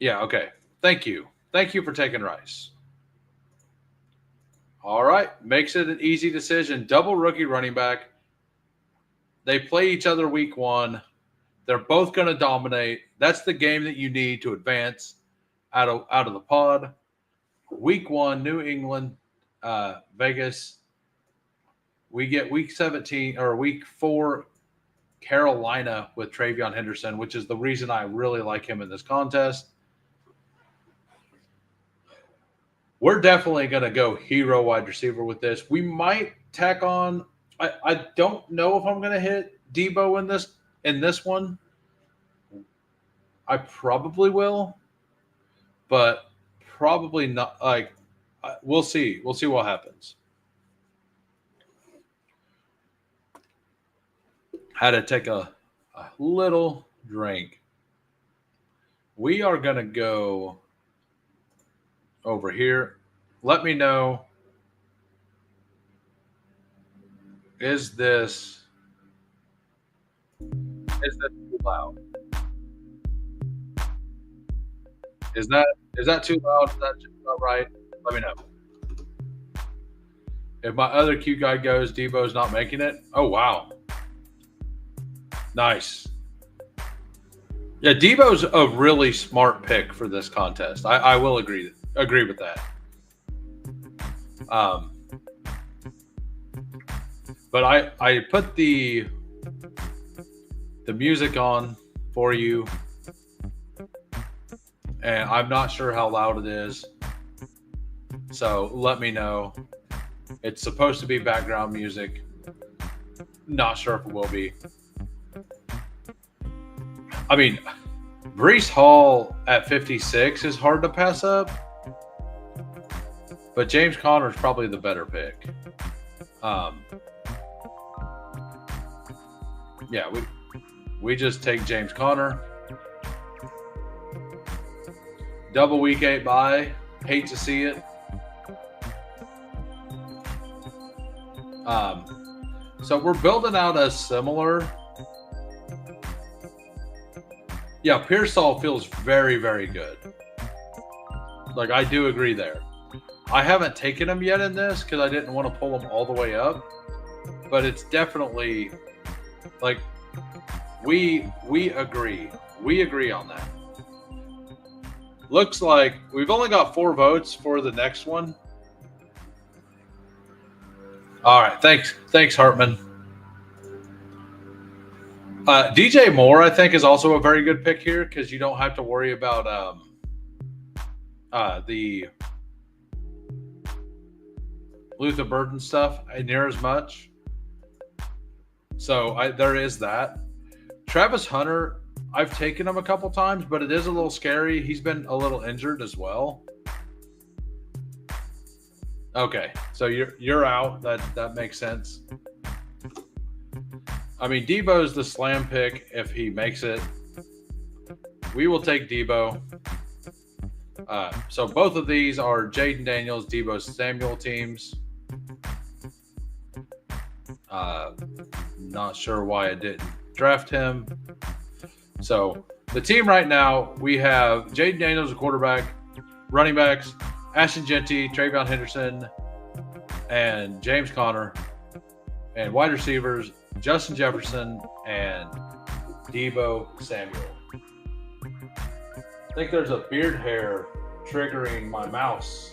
Yeah, okay. Thank you. Thank you for taking Rice. All right. Makes it an easy decision. Double rookie running back. They play each other week 1. They're both going to dominate. That's the game that you need to advance out of the pod. Week 1, New England, Vegas. We get week 17 or week 4, Carolina with Travion Henderson, which is the reason I really like him in this contest. We're definitely going to go hero wide receiver with this. We might tack on. I don't know if I'm going to hit Debo in this one. I probably will, but probably not. Like, we'll see. We'll see what happens. Had to take a little drink. We are going to go over here. Let me know. Is this too loud? Is that too loud? Is that just about right? Let me know. If my other cute guy goes, Debo's not making it. Oh wow. Nice. Yeah, Debo's a really smart pick for this contest. I will agree with that. But I put the music on for you, and I'm not sure how loud it is. So let me know. It's supposed to be background music. Not sure if it will be. I mean, Breece Hall at 56 is hard to pass up, but James Conner is probably the better pick. Yeah, we just take James Conner. Double week 8 bye. Hate to see it. So we're building out a similar. Yeah, Pearsall feels very, very good. Like, I do agree there. I haven't taken him yet in this because I didn't want to pull him all the way up. But it's definitely, like, we agree. We agree on that. Looks like we've only got 4 votes for the next one. All right. Thanks, Hartman. DJ Moore, I think, is also a very good pick here because you don't have to worry about the Luther Burden stuff near as much. So there is that. Travis Hunter, I've taken him a couple times, but it is a little scary. He's been a little injured as well. Okay, so you're out. That makes sense. I mean, Debo's the slam pick if he makes it. We will take Debo. So both of these are Jaden Daniels, Debo Samuel teams. Not sure why I didn't draft him. So the team right now, we have Jaden Daniels, a quarterback, running backs, Ashton Genty, Travion Henderson, and James Conner, and wide receivers, Justin Jefferson and Debo Samuel. I think there's a beard hair triggering my mouse.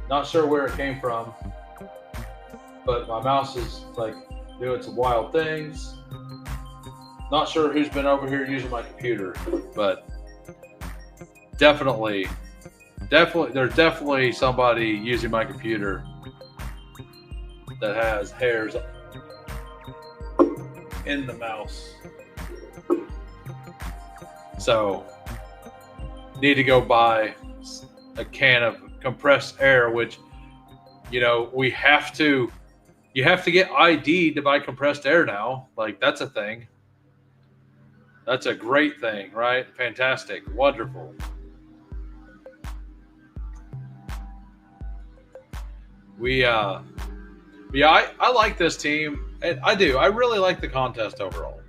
Not sure where it came from, but my mouse is like doing some wild things. Not sure who's been over here using my computer, but definitely there's definitely somebody using my computer. that has hairs in the mouse. So, need to go buy a can of compressed air, which, we have to. You have to get ID to buy compressed air now. Like, that's a thing. That's a great thing, right? Fantastic. Wonderful. I like this team. And I do. I really like the contest overall.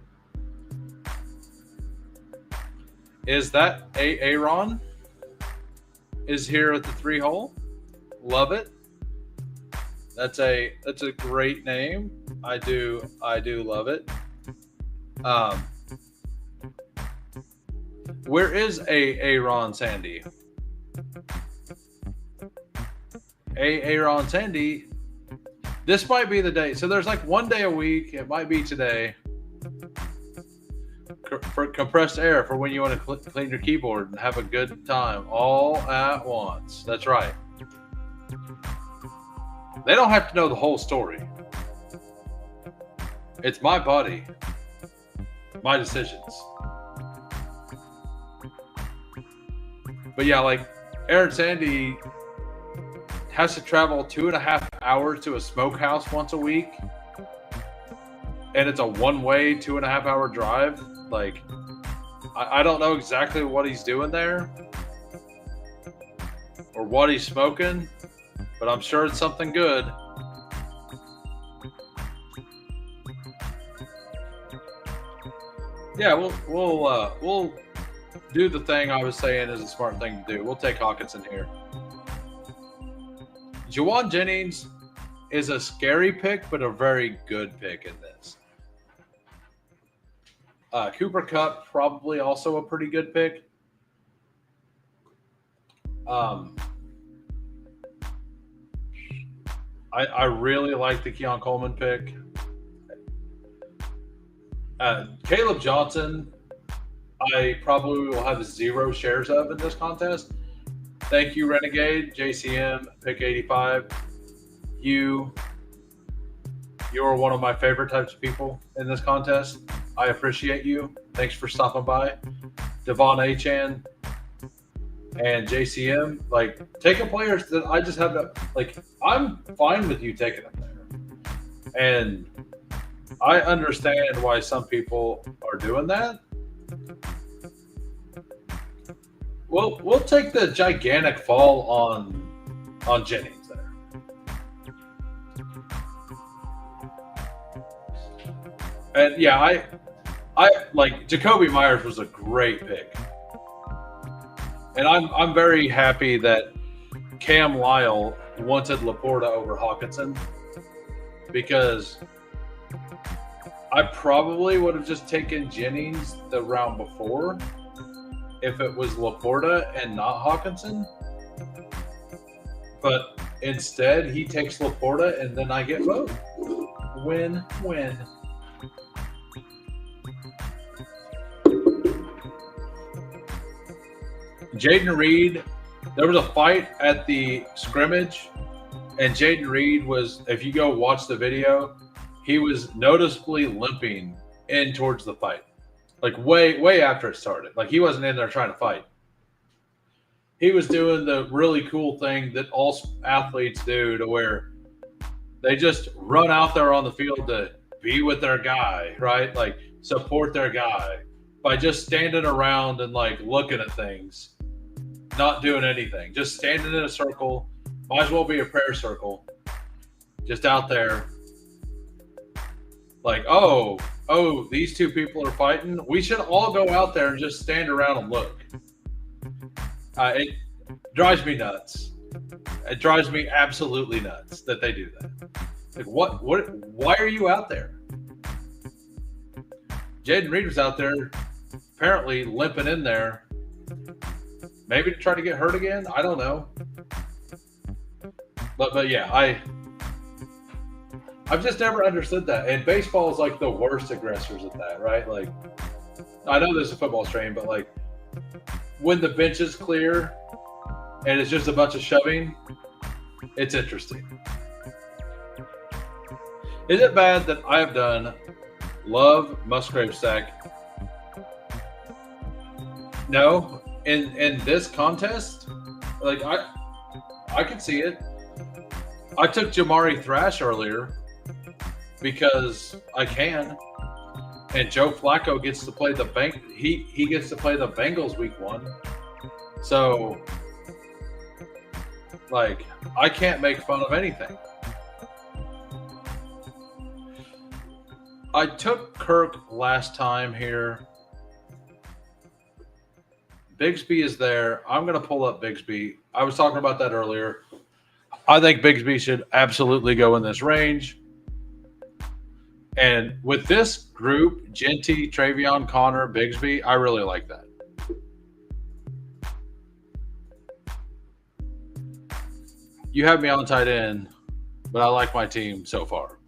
Is that Aaron is here at the 3-hole? Love it. That's a great name. I do love it. Where is Aaron Sandy? Aaron Sandy. This might be the day. So there's like one day a week. It might be today. For compressed air for when you want to clean your keyboard and have a good time all at once. That's right. They don't have to know the whole story. It's my body, my decisions. But yeah, like Aaron Sandy has to travel 2.5 hours to a smokehouse once a week. And it's a one-way 2.5-hour drive. Like, I don't know exactly what he's doing there or what he's smoking, but I'm sure it's something good. Yeah, we'll do the thing I was saying is a smart thing to do. We'll take Hawkinson here. Juwan Jennings is a scary pick, but a very good pick in this. Cooper Kupp, probably also a pretty good pick. I really like the Keon Coleman pick. Caleb Johnson, I probably will have 0 shares of in this contest. Thank you, Renegade. JCM, pick 85. You're one of my favorite types of people in this contest. I appreciate you. Thanks for stopping by. Devon Achan and JCM, like, taking players that I just have to, like, I'm fine with you taking them there. And I understand why some people are doing that. We'll take the gigantic fall on Jennings there. And yeah, I like Jacoby Myers was a great pick. And I'm very happy that Cam Lyle wanted Laporta over Hawkinson, because I probably would have just taken Jennings the round before if it was Laporta and not Hawkinson. But instead, he takes Laporta and then I get both. Win-win. Jaden Reed, there was a fight at the scrimmage, and Jaden Reed was, if you go watch the video, he was noticeably limping in towards the fight. Like way after it started. Like, he wasn't in there trying to fight. He was doing the really cool thing that all athletes do, to where they just run out there on the field to be with their guy, right? Like, support their guy by just standing around and, like, looking at things, not doing anything, just standing in a circle. Might as well be a prayer circle, just out there. Like, oh, these two people are fighting. We should all go out there and just stand around and look. It drives me nuts. It drives me absolutely nuts that they do that. Like, what? Why are you out there? Jaden Reed was out there, apparently limping in there. Maybe to try to get hurt again. I don't know. But yeah, I've just never understood that. And baseball is like the worst aggressors at that, right? Like, I know this is a football strain, but like, when the bench is clear and it's just a bunch of shoving, it's interesting. Is it bad that I have done Love Musgrave stack? No. In this contest, like I can see it. I took Jamari Thrash earlier because I can, and Joe Flacco gets to play the he gets to play the Bengals week 1. So, like, I can't make fun of anything. I took Kirk last time here. Bigsby is there. I'm going to pull up Bigsby. I was talking about that earlier. I think Bigsby should absolutely go in this range. And with this group, Genty, Travion, Connor, Bigsby, I really like that. You have me on tight end, but I like my team so far.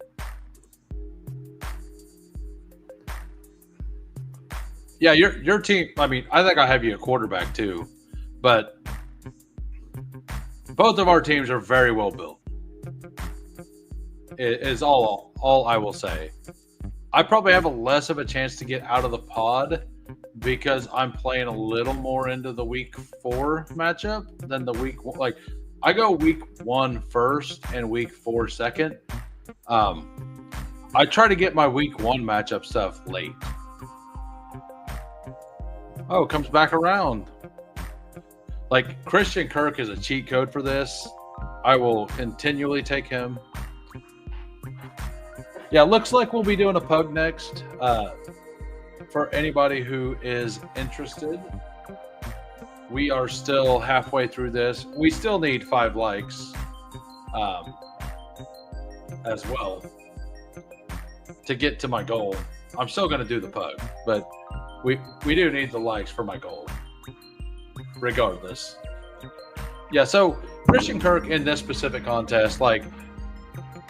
Yeah, your team, I mean, I think I have you a quarterback too, but both of our teams are very well built. It is all I will say. I probably have a less of a chance to get out of the pod because I'm playing a little more into the week 4 matchup than the week 1. Like, I go week 1 first and week 4 second. I try to get my week 1 matchup stuff late. Oh, comes back around. Like, Christian Kirk is a cheat code for this. I will continually take him. Yeah, looks like we'll be doing a pug next. For anybody who is interested, we are still halfway through this. We still need 5 likes as well to get to my goal. I'm still going to do the pug, but we do need the likes for my goal, regardless. Yeah, so Christian Kirk in this specific contest, like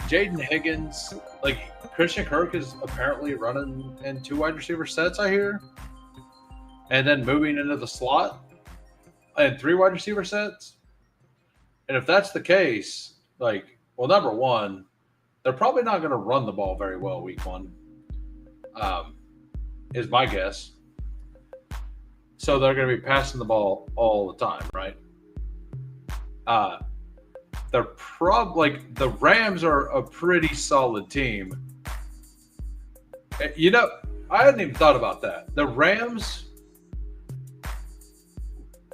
Jaden Higgins, like Christian Kirk is apparently running in 2 wide receiver sets, I hear, and then moving into the slot and 3 wide receiver sets. And if that's the case, like, well, number one, they're probably not going to run the ball very well week 1, is my guess. So they're going to be passing the ball all the time, right? They're like the Rams are a pretty solid team. You know, I hadn't even thought about that. The Rams,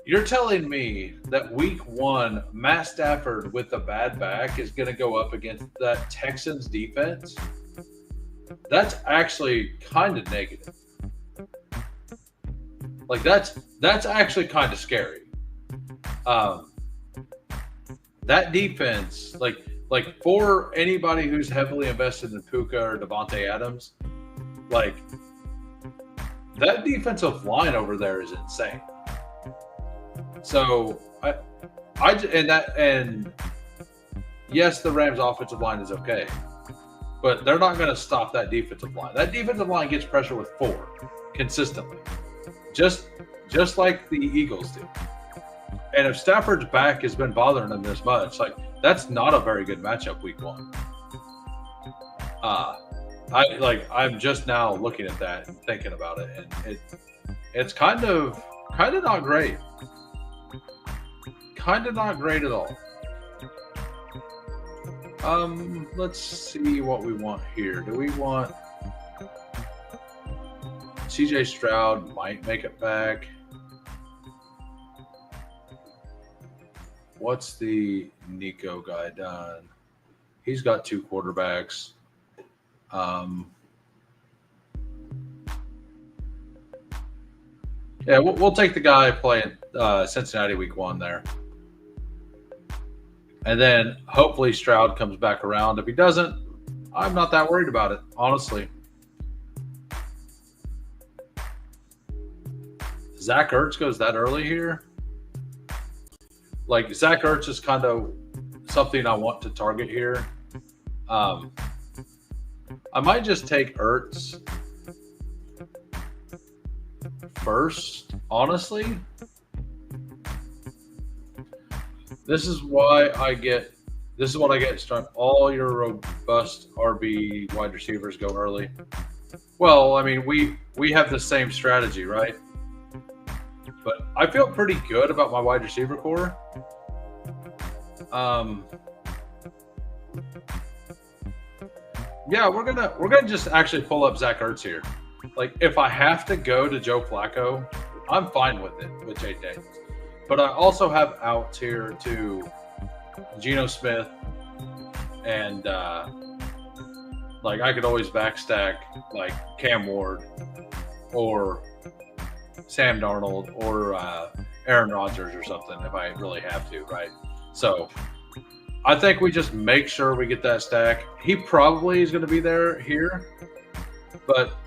you're telling me that week 1, Matt Stafford with a bad back is going to go up against that Texans defense? That's actually kind of negative. Like, that's actually kind of scary. That defense, like for anybody who's heavily invested in Puka or Devontae Adams, like, that defensive line over there is insane. So and yes, the Rams' offensive line is okay, but they're not going to stop that defensive line. That defensive line gets pressure with 4 consistently, just like the Eagles do. And if Stafford's back has been bothering them this much, like, that's not a very good matchup week 1. I'm just now looking at that and thinking about it, and it's kind of not great. Kind of not great at all. Let's see what we want here. Do we want CJ Stroud might make it back? What's the Nico guy done? He's got 2 quarterbacks. Yeah, we'll take the guy playing Cincinnati week 1 there. And then hopefully Stroud comes back around. If he doesn't, I'm not that worried about it, honestly. Zach Ertz goes that early here. Like, Zach Ertz is kind of something I want to target here. I might just take Ertz first, honestly. This is This is what I get started. All your robust RB wide receivers go early. Well, I mean, we have the same strategy, right? But I feel pretty good about my wide receiver core. Yeah, we're gonna just actually pull up Zach Ertz here. Like, if I have to go to Joe Flacco, I'm fine with it with Jaden Daniels. But I also have outs here to Geno Smith, and like I could always backstack like Cam Ward or Sam Darnold or Aaron Rodgers or something if I really have to, right? So I think we just make sure we get that stack. He probably is going to be here, but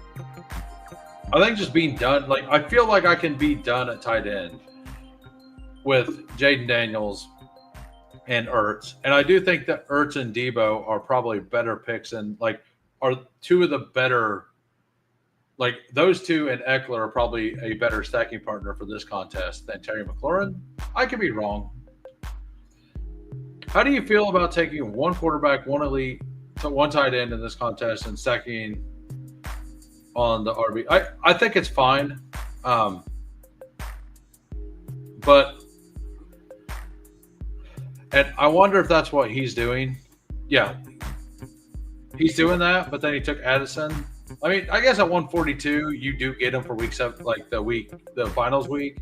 I think just being done, like I feel like I can be done at tight end with Jaden Daniels and Ertz. And I do think that Ertz and Debo are probably better picks and like are two of the better, like those two and Eckler are probably a better stacking partner for this contest than Terry McLaurin. I could be wrong. How do you feel about taking one quarterback, one elite, one tight end in this contest and stacking on the RB? I think it's fine. But and I wonder if that's what he's doing. Yeah. He's doing that, but then he took Addison. I mean, I guess at 142, you do get him for week 7, like the finals week.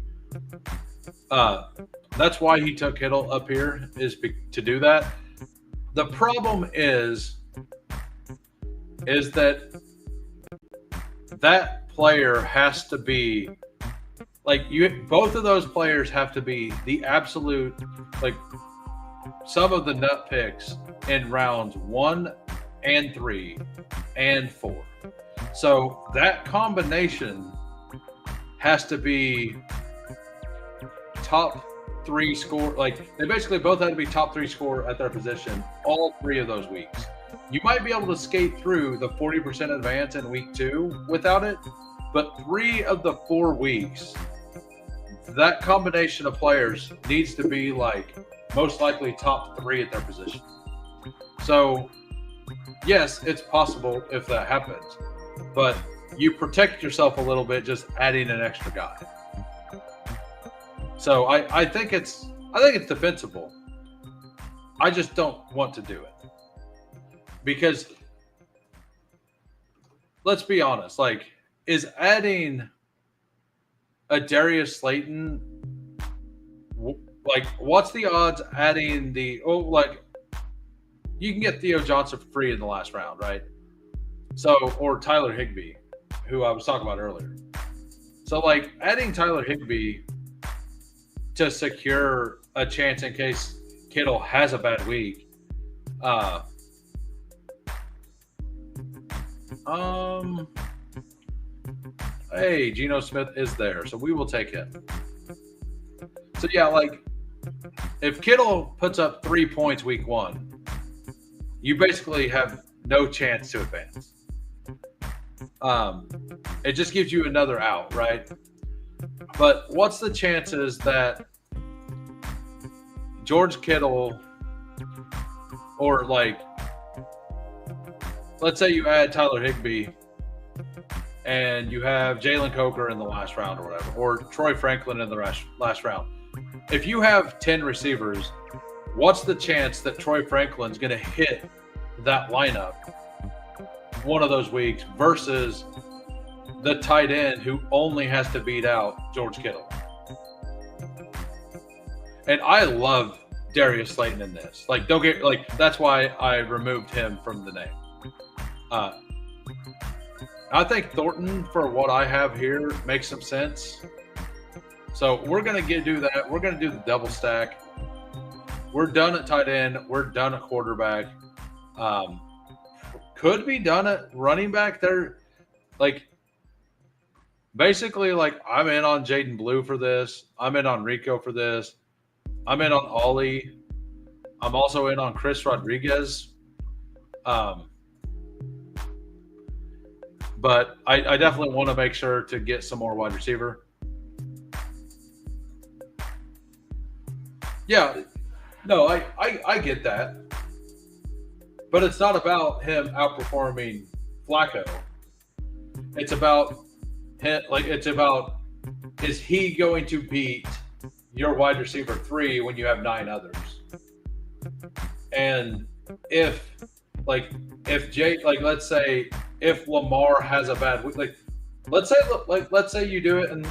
That's why he took Kittle up here, is to do that. The problem is that player has to be like both of those players have to be the absolute, like, some of the nut picks in rounds 1 and 3 and 4. So that combination has to be top 3 score. Like, they basically both had to be top 3 score at their position all 3 of those weeks. You might be able to skate through the 40% advance in week 2 without it, but 3 of the 4 weeks, that combination of players needs to be like most likely top 3 at their position. So yes, it's possible if that happens, but you protect yourself a little bit just adding an extra guy. So I think it's defensible. I just don't want to do it because, let's be honest, like, is adding a Darius Slayton, like, what's the odds adding like, you can get Theo Johnson for free in the last round, right? So, or Tyler Higbee, who I was talking about earlier. So, like, adding Tyler Higbee to secure a chance in case Kittle has a bad week. Hey, Geno Smith is there, so we will take him. So, yeah, like, if Kittle puts up 3 points week 1, you basically have no chance to advance. It just gives you another out, right? But what's the chances that George Kittle, or, like, let's say you add Tyler Higbee and you have Jalen Coker in the last round or whatever, or Troy Franklin in the last round. If you have 10 receivers, what's the chance that Troy Franklin's going to hit that lineup one of those weeks versus the tight end who only has to beat out George Kittle? And I love Darius Slayton in this. Like, don't get, like, that's why I removed him from the name. I think Thornton, for what I have here, makes some sense. So we're going to do that. We're going to do the double stack. We're done at tight end. We're done at quarterback. Could be done at running back. They're, like, basically, like, I'm in on Jaden Blue for this. I'm in on Rico for this. I'm in on Ollie. I'm also in on Chris Rodriguez. But I definitely want to make sure to get some more wide receiver. Yeah. No, I get that. But it's not about him outperforming Flacco. It's about him, like it's about, is he going to beat your wide receiver 3 when you have 9 others? And if let's say if Lamar has a bad week, let's say you do it and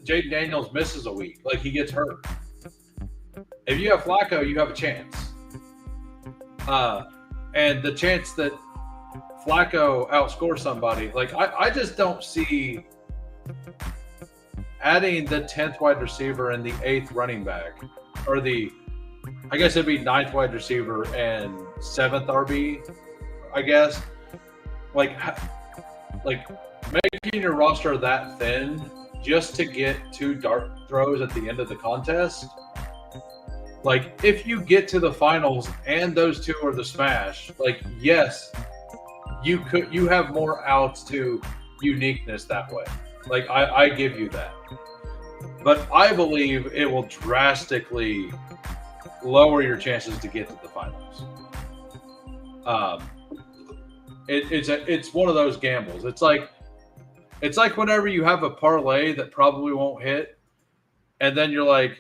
Jaden Daniels misses a week, like he gets hurt. If you have Flacco, you have a chance. And the chance that Flacco outscores somebody, like I just don't see adding the 10th wide receiver and the 8th running back, or I guess it'd be 9th wide receiver and 7th RB, I guess. Like making your roster that thin just to get 2 dart throws at the end of the contest. Like, if you get to the finals and those 2 are the smash, like, yes, you have more outs to uniqueness that way. Like, I give you that. But I believe it will drastically lower your chances to get to the finals. It's one of those gambles. It's like whenever you have a parlay that probably won't hit, and then you're like,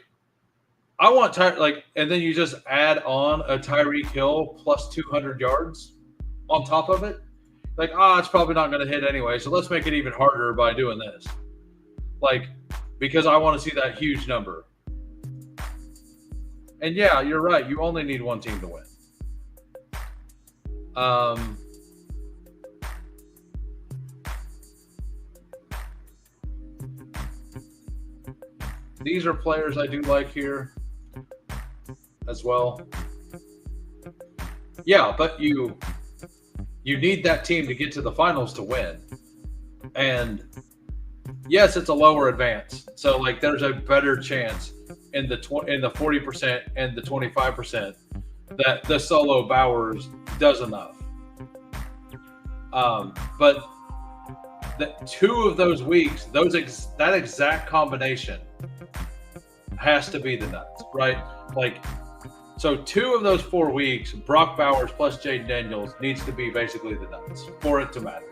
I want and then you just add on a Tyreek Hill plus 200 yards on top of it. Like, it's probably not going to hit anyway, so let's make it even harder by doing this. Like, because I want to see that huge number. And yeah, you're right. You only need one team to win. These are players I do like here as well. Yeah, but you need that team to get to the finals to win. And yes, it's a lower advance. So like there's a better chance in the 40% and the 25% that the solo Bowers does enough. But the 2 of those weeks, that exact combination has to be the nuts, right? Like, so 2 of those 4 weeks, Brock Bowers plus Jaden Daniels needs to be basically the nuts for it to matter.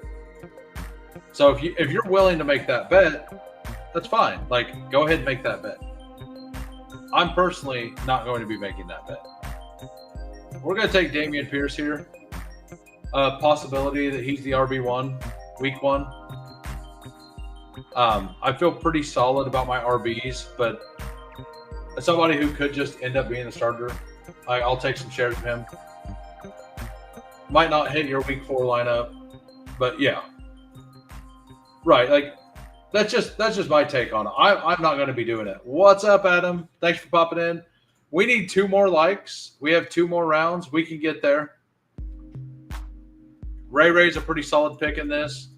So if you're willing to make that bet, that's fine. Like, go ahead and make that bet. I'm personally not going to be making that bet. We're going to take Dameon Pierce here. Possibility that he's the RB1 week 1. I feel pretty solid about my RBs, but as somebody who could just end up being the starter, I'll take some shares of him. Might not hit your week 4 lineup, but yeah. Right, like that's just my take on it. I'm not going to be doing it. What's up, Adam? Thanks for popping in. We need 2 more likes. We have 2 more rounds. We can get there. Ray's a pretty solid pick in this.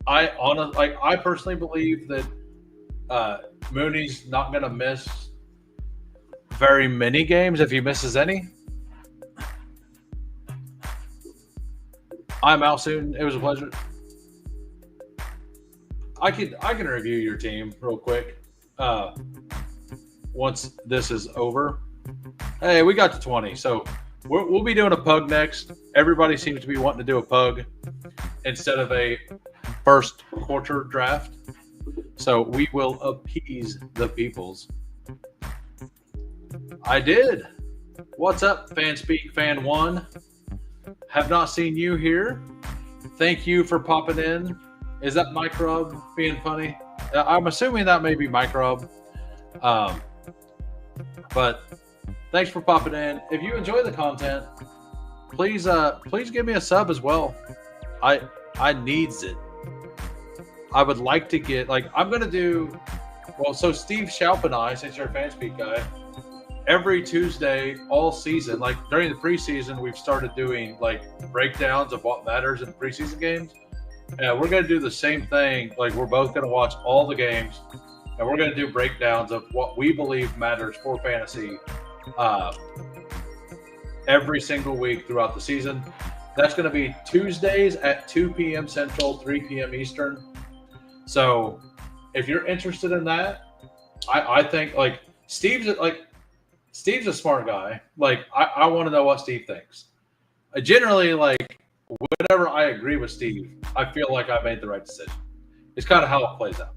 I personally believe that Mooney's not going to miss very many games if he misses any. I'm out soon. It was a pleasure. I can review your team real quick once this is over. Hey, we got to 20, so we'll be doing a pug next. Everybody seems to be wanting to do a pug instead of a first quarter draft, so we will appease the peoples. I did. What's up, Fanspeak Fan 1? Have not seen you here. Thank you for popping in. Is that Microbe being funny? I'm assuming that may be Microbe. But thanks for popping in. If you enjoy the content, please give me a sub as well. I needs it. I would like to get, I'm going to do, so Steve Schaub and I, since you're a Fanspeak guy, every Tuesday all season, during the preseason, we've started doing breakdowns of what matters in the preseason games. We're going to do the same thing. We're both going to watch all the games, and we're going to do breakdowns of what we believe matters for fantasy every single week throughout the season. That's going to be Tuesdays at 2 p.m. Central, 3 p.m. Eastern. So if you're interested in that, I think Steve's a smart guy. I want to know what Steve thinks. Generally, like, whenever I agree with Steve, I feel like I made the right decision. It's kind of how it plays out.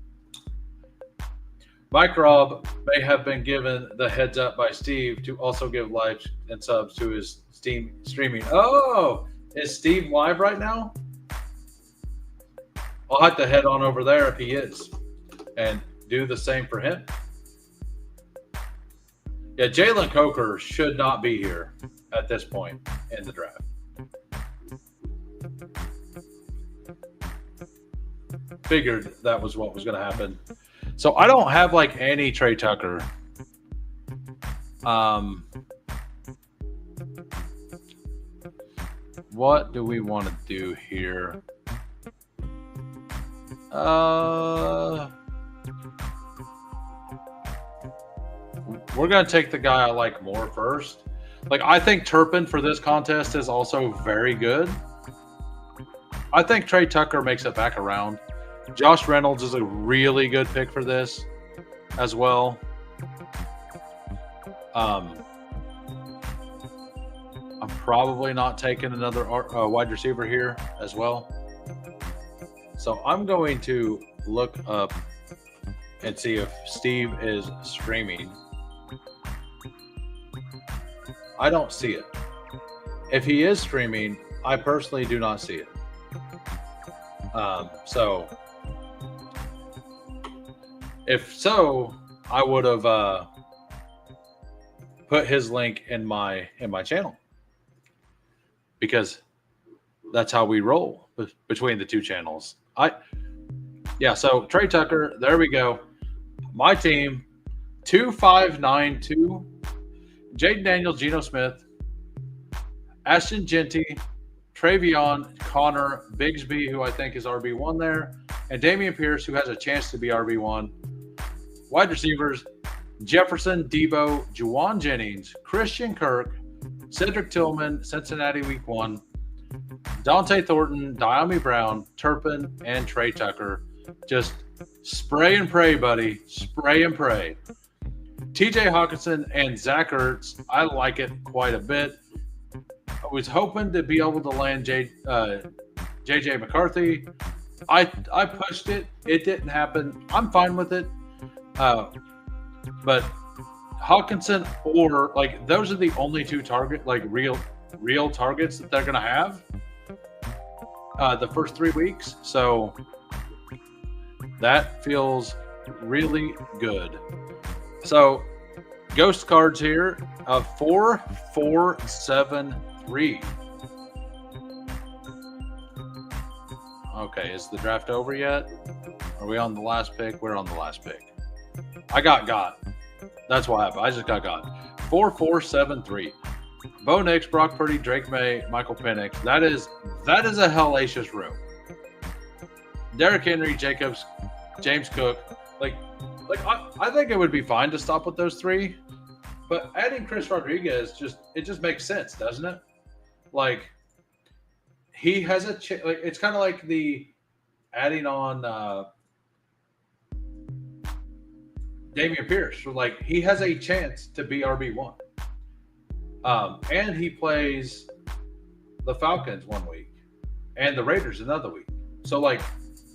Mike Robb may have been given the heads up by Steve to also give likes and subs to his Steam streaming. Oh, is Steve live right now? I'll have to head on over there if he is and do the same for him. Yeah, Jalen Coker should not be here at this point in the draft. Figured that was what was going to happen. So I don't have like any Trey Tucker. What do we want to do here? We're going to take the guy I like more first. Like, I think Turpin for this contest is also very good. I think Trey Tucker makes it back around. Josh Reynolds is a really good pick for this as well. I'm probably not taking another wide receiver here as well. So I'm going to look up and see if Steve is streaming. I don't see it. If he is streaming, I personally do not see it. So if so, I would have put his link in my channel, because that's how we roll between the two channels. So Trey Tucker, there we go. My team, 2592. Jaden Daniels, Geno Smith, Ashton Genty, Travion, Connor, Bigsby, who I think is RB1 there, and Dameon Pierce, who has a chance to be RB1. Wide receivers, Jefferson, Debo, Juwan Jennings, Christian Kirk, Cedric Tillman, Cincinnati Week 1, Dante Thornton, Diami Brown, Turpin, and Trey Tucker. Just spray and pray, buddy. Spray and pray. TJ Hawkinson and Zach Ertz, I like it quite a bit. I was hoping to be able to land JJ McCarthy. I pushed it. It didn't happen. I'm fine with it. But Hawkinson or like those are the only two real targets that they're going to have the first 3 weeks. So that feels really good. So ghost cards here of 4, 4, 7, 3. Okay, is the draft over yet? Are we on the last pick? We're on the last pick. I got. That's what happened. I just got. 4, 4, 7, 3. Bo Nix, Brock Purdy, Drake May, Michael Penix. That is a hellacious room. Derrick Henry, Jacobs, James Cook. I think it would be fine to stop with those 3, but adding Chris Rodriguez just makes sense, doesn't it? Like, he has a it's kind of like the adding on Dameon Pierce. Like, he has a chance to be RB1, and he plays the Falcons 1 week and the Raiders another week. So like,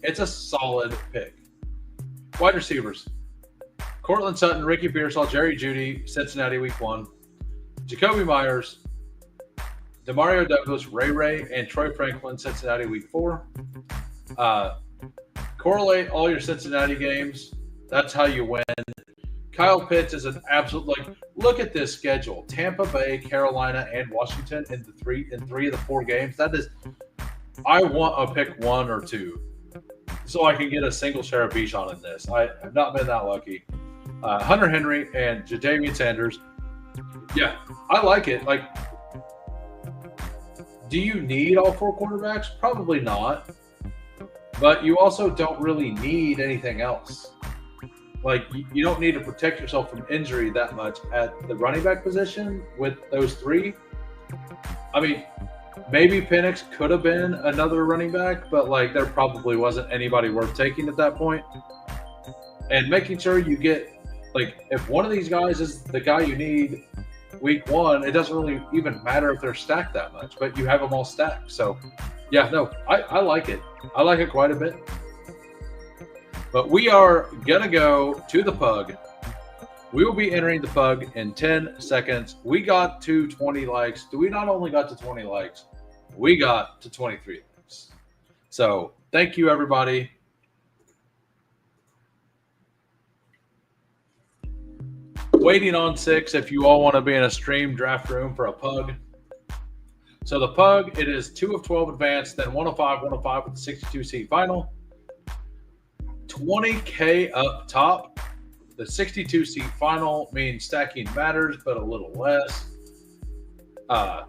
it's a solid pick. Wide receivers. Cortland Sutton, Ricky Pearsall, Jerry Jeudy, Cincinnati Week 1. Jacoby Myers, Demario Douglas, Ray, and Troy Franklin, Cincinnati Week 4. Correlate all your Cincinnati games. That's how you win. Kyle Pitts is an absolute, look at this schedule. Tampa Bay, Carolina, and Washington in 3 of the 4 games. That is, I want to pick 1 or 2 so I can get a single share of Bichon in this. I have not been that lucky. Hunter Henry and Jadavian Sanders. Yeah, I like it. Like, do you need all 4 quarterbacks? Probably not. But you also don't really need anything else. Like, you don't need to protect yourself from injury that much at the running back position with those 3. I mean, maybe Penix could have been another running back, but there probably wasn't anybody worth taking at that point. And making sure you get, if one of these guys is the guy you need week 1, it doesn't really even matter if they're stacked that much, but you have them all stacked. So, yeah, no, I like it. I like it quite a bit. But we are going to go to the pug. We will be entering the pug in 10 seconds. We got to 20 likes. We not only got to 20 likes, we got to 23 likes. So, thank you, everybody. Waiting on 6 if you all want to be in a stream draft room for a pug. So the pug, it is 2 of 12 advanced, then 105 with the 62 seed final. 20K up top. The 62 seed final means stacking matters, but a little less. I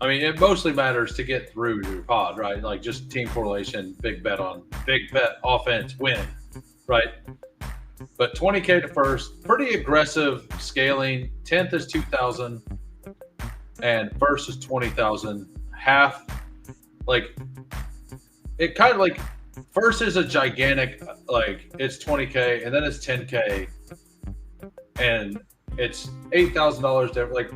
mean, it mostly matters to get through your pod, right? Like just team correlation, big bet offense, win, right? But 20K to first, pretty aggressive scaling. 10th is 2,000, and first is 20,000. Half, like it kind of like first is a gigantic, like it's 20K, and then it's 10K, and it's $8,000 different. Like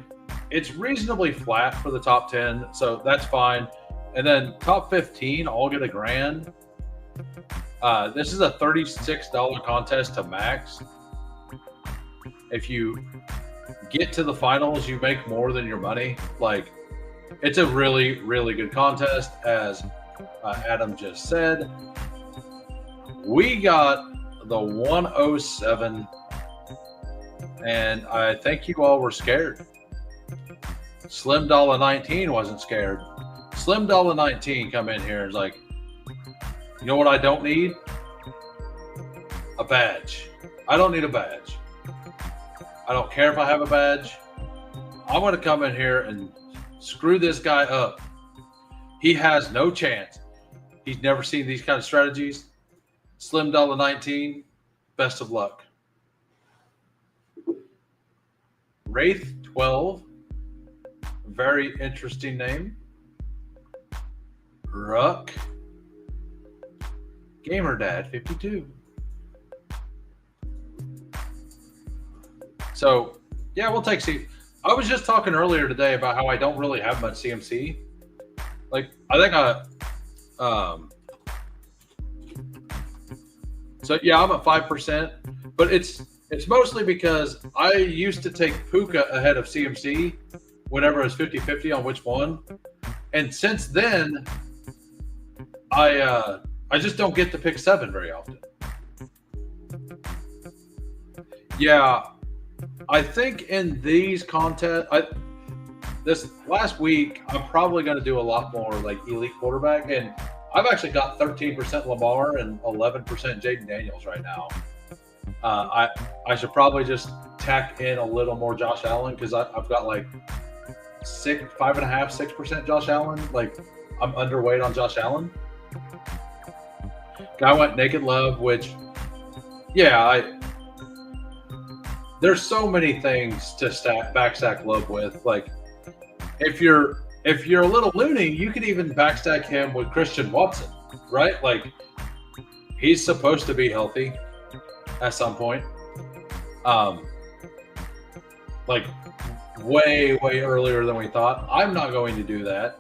it's reasonably flat for the top 10, so that's fine. And then top 15 all get $1,000. This is a $36 contest to max. If you get to the finals, you make more than your money. Like, it's a really, really good contest, as Adam just said. We got the 107, and I think you all were scared. Slim Dollar 19 wasn't scared. Slim Dollar 19 come in here and is like, you know what I don't need? A badge. I don't need a badge. I don't care if I have a badge. I'm going to come in here and screw this guy up. He has no chance. He's never seen these kind of strategies. Slim Dollar 19, best of luck. Wraith 12, very interesting name. Ruck. Gamer Dad 52. So, yeah, we'll take C. I was just talking earlier today about how I don't really have much CMC. Like, I think so yeah, I'm at 5%, but it's mostly because I used to take Puka ahead of CMC whenever it was 50-50 on which one. And since then, I just don't get to pick 7 very often. Yeah, I think in these contests, this last week, I'm probably going to do a lot more like elite quarterback. And I've actually got 13% Lamar and 11% Jaden Daniels right now. I should probably just tack in a little more Josh Allen, because I've got like 6% Josh Allen. Like, I'm underweight on Josh Allen. Guy went Naked Love, which, yeah, there's so many things to backstack Love with. Like, if you're a little loony, you could even backstack him with Christian Watson, right? Like, he's supposed to be healthy at some point. Like, way earlier than we thought. I'm not going to do that,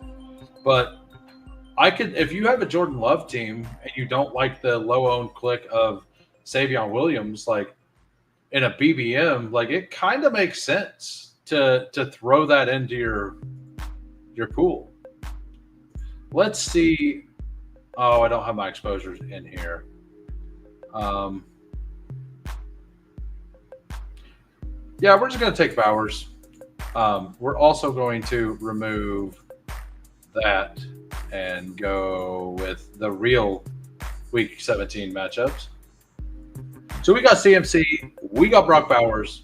but I could, if you have a Jordan Love team and you don't like the low-owned click of Savion Williams, like in a BBM, like it kind of makes sense to throw that into your pool. Let's see. Oh, I don't have my exposures in here. Yeah, we're just going to take Bowers. We're also going to remove that and go with the real Week 17 matchups. So we got CMC, we got Brock Bowers,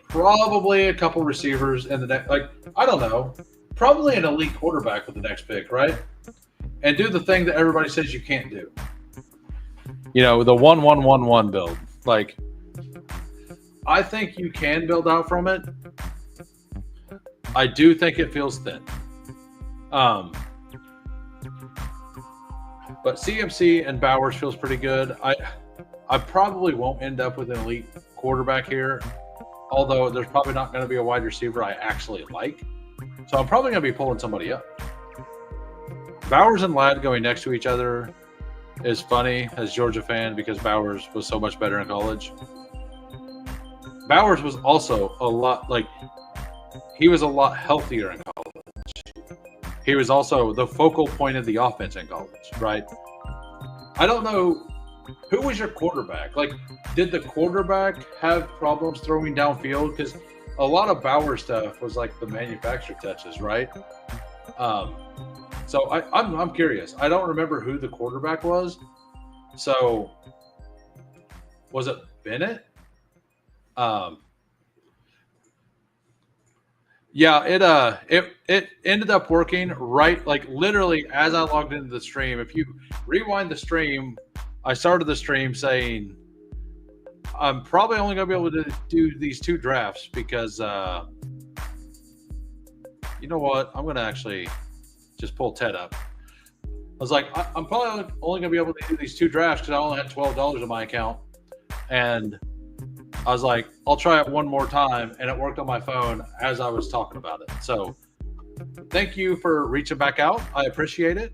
probably a couple receivers in the next, like, I don't know, probably an elite quarterback with the next pick, right? And do the thing that everybody says you can't do. You know, the 1-1-1-1 build. Like, I think you can build out from it. I do think it feels thin. But CMC and Bowers feels pretty good. I probably won't end up with an elite quarterback here. although there's probably not going to be a wide receiver I actually like. So I'm probably going to be pulling somebody up. Bowers and Ladd going next to each other is funny as a Georgia fan because Bowers was so much better in college. Bowers was also a lot he was a lot healthier in college. He was also the focal point of the offense in college, right? I don't know, who was your quarterback? Like, did the quarterback have problems throwing downfield? Because a lot of Bauer stuff was like the manufactured touches, right? So I'm curious. I don't remember who the quarterback was. So was it Bennett? Yeah, it ended up working right, like literally as I logged into the stream. If you rewind the stream, I started the stream saying I'm probably only going to be able to do these 2 drafts because you know what? I'm going to actually just pull Ted up. I was like, I'm probably only going to be able to do these 2 drafts because I only had $12 in my account. And I was like, I'll try it one more time. And it worked on my phone as I was talking about it. So thank you for reaching back out. I appreciate it.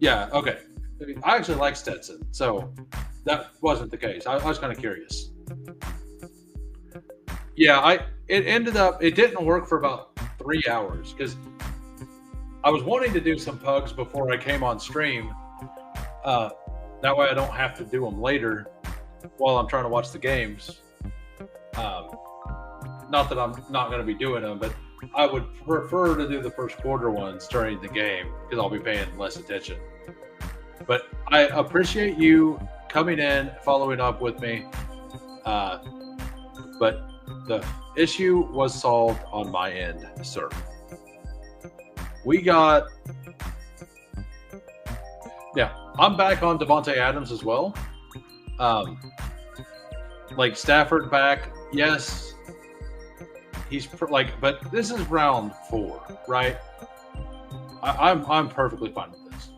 Yeah, okay. I actually like Stetson. So that wasn't the case. I was kind of curious. Yeah, it didn't work for about 3 hours because I was wanting to do some pugs before I came on stream. That way I don't have to do them later while I'm trying to watch the games. Not that I'm not going to be doing them, but I would prefer to do the first quarter ones during the game because I'll be paying less attention. But I appreciate you coming in, following up with me. But the issue was solved on my end, sir. We got... Yeah, I'm back on Devontae Adams as well. Like Stafford back, yes. He's but this is round 4, right? I'm perfectly fine with this.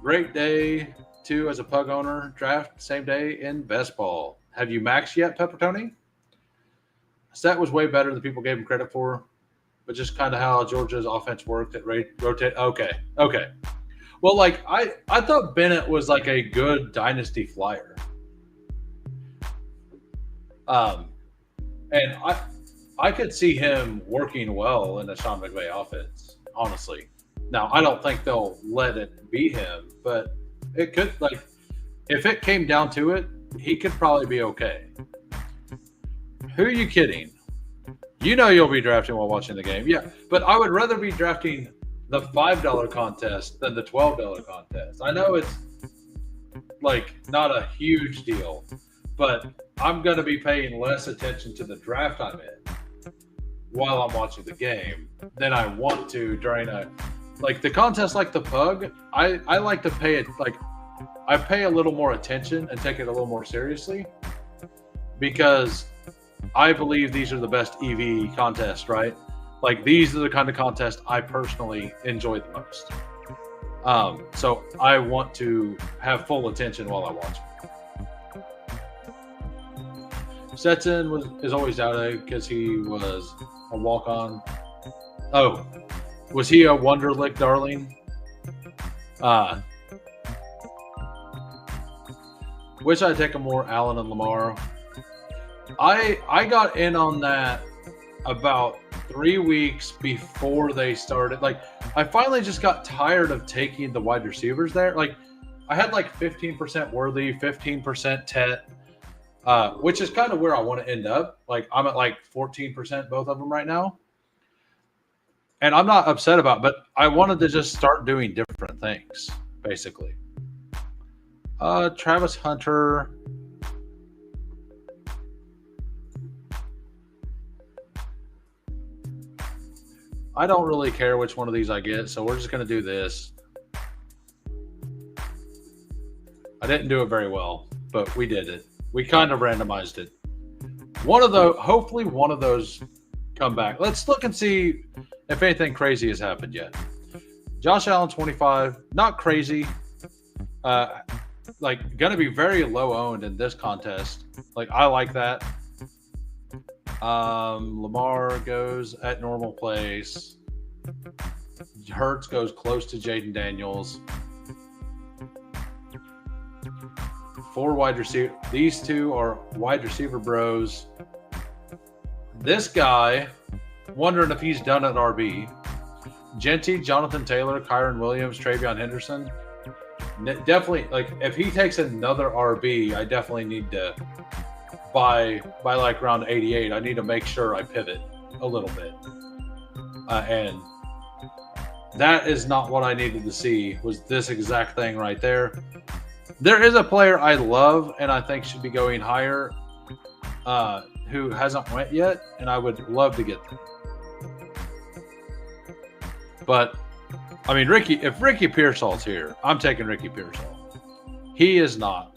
Great day too as a pug owner. Draft same day in Bestball. Have you maxed yet, Pepper Tony? Stat was way better than people gave him credit for, but just kind of how Georgia's offense worked at rotate. Okay. Well, like I thought Bennett was like a good dynasty flyer. And I could see him working well in the Sean McVay offense, honestly. Now, I don't think they'll let it be him, but it could, like, if it came down to it, he could probably be okay. Who are you kidding? You know you'll be drafting while watching the game. Yeah, but I would rather be drafting the $5 contest than the $12 contest. I know it's like not a huge deal, but I'm going to be paying less attention to the draft I'm in while I'm watching the game than I want to during the contest like the pug. I like to pay it, like, I pay a little more attention and take it a little more seriously because I believe these are the best EV contests, right? Like, these are the kind of contests I personally enjoy the most. So I want to have full attention while I watch it. Stetson is always doubted because he was a walk-on. Oh, was he a Wonderlic darling? Wish I'd taken more Allen and Lamar. I got in on that about 3 weeks before they started. Like, I finally just got tired of taking the wide receivers there. Like, I had like 15% Worthy, 15% Tet, which is kind of where I want to end up. Like, I'm at like 14%, both of them right now. And I'm not upset about it, but I wanted to just start doing different things, basically. Travis Hunter. I don't really care which one of these I get, so we're just going to do this. I didn't do it very well, but we did it. We kind of randomized it. Hopefully one of those come back. Let's look and see if anything crazy has happened yet. Josh Allen, 25. Not crazy. like going to be very low owned in this contest. Like I like that. Lamar goes at normal place. Hurts goes close to Jaden Daniels. 4 wide receiver. These two are wide receiver bros. This guy, wondering if he's done at RB. Genty, Jonathan Taylor, Kyron Williams, Travion Henderson. Definitely, like if he takes another RB, I definitely need to by like round 88. I need to make sure I pivot a little bit, and that is not what I needed to see. Was this exact thing right there? There is a player I love and I think should be going higher, who hasn't went yet, and I would love to get them. But I mean, if Ricky Pearsall's here, I'm taking Ricky Pearsall. He is not.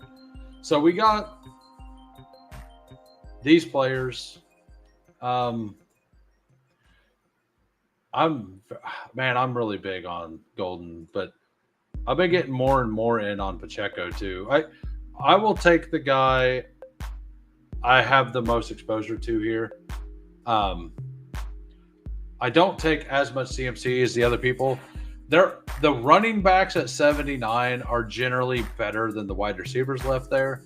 So we got these players. I'm really big on Golden, but I've been getting more and more in on Pacheco too. I will take the guy I have the most exposure to here. I don't take as much CMC as the other people. The running backs at 79 are generally better than the wide receivers left there.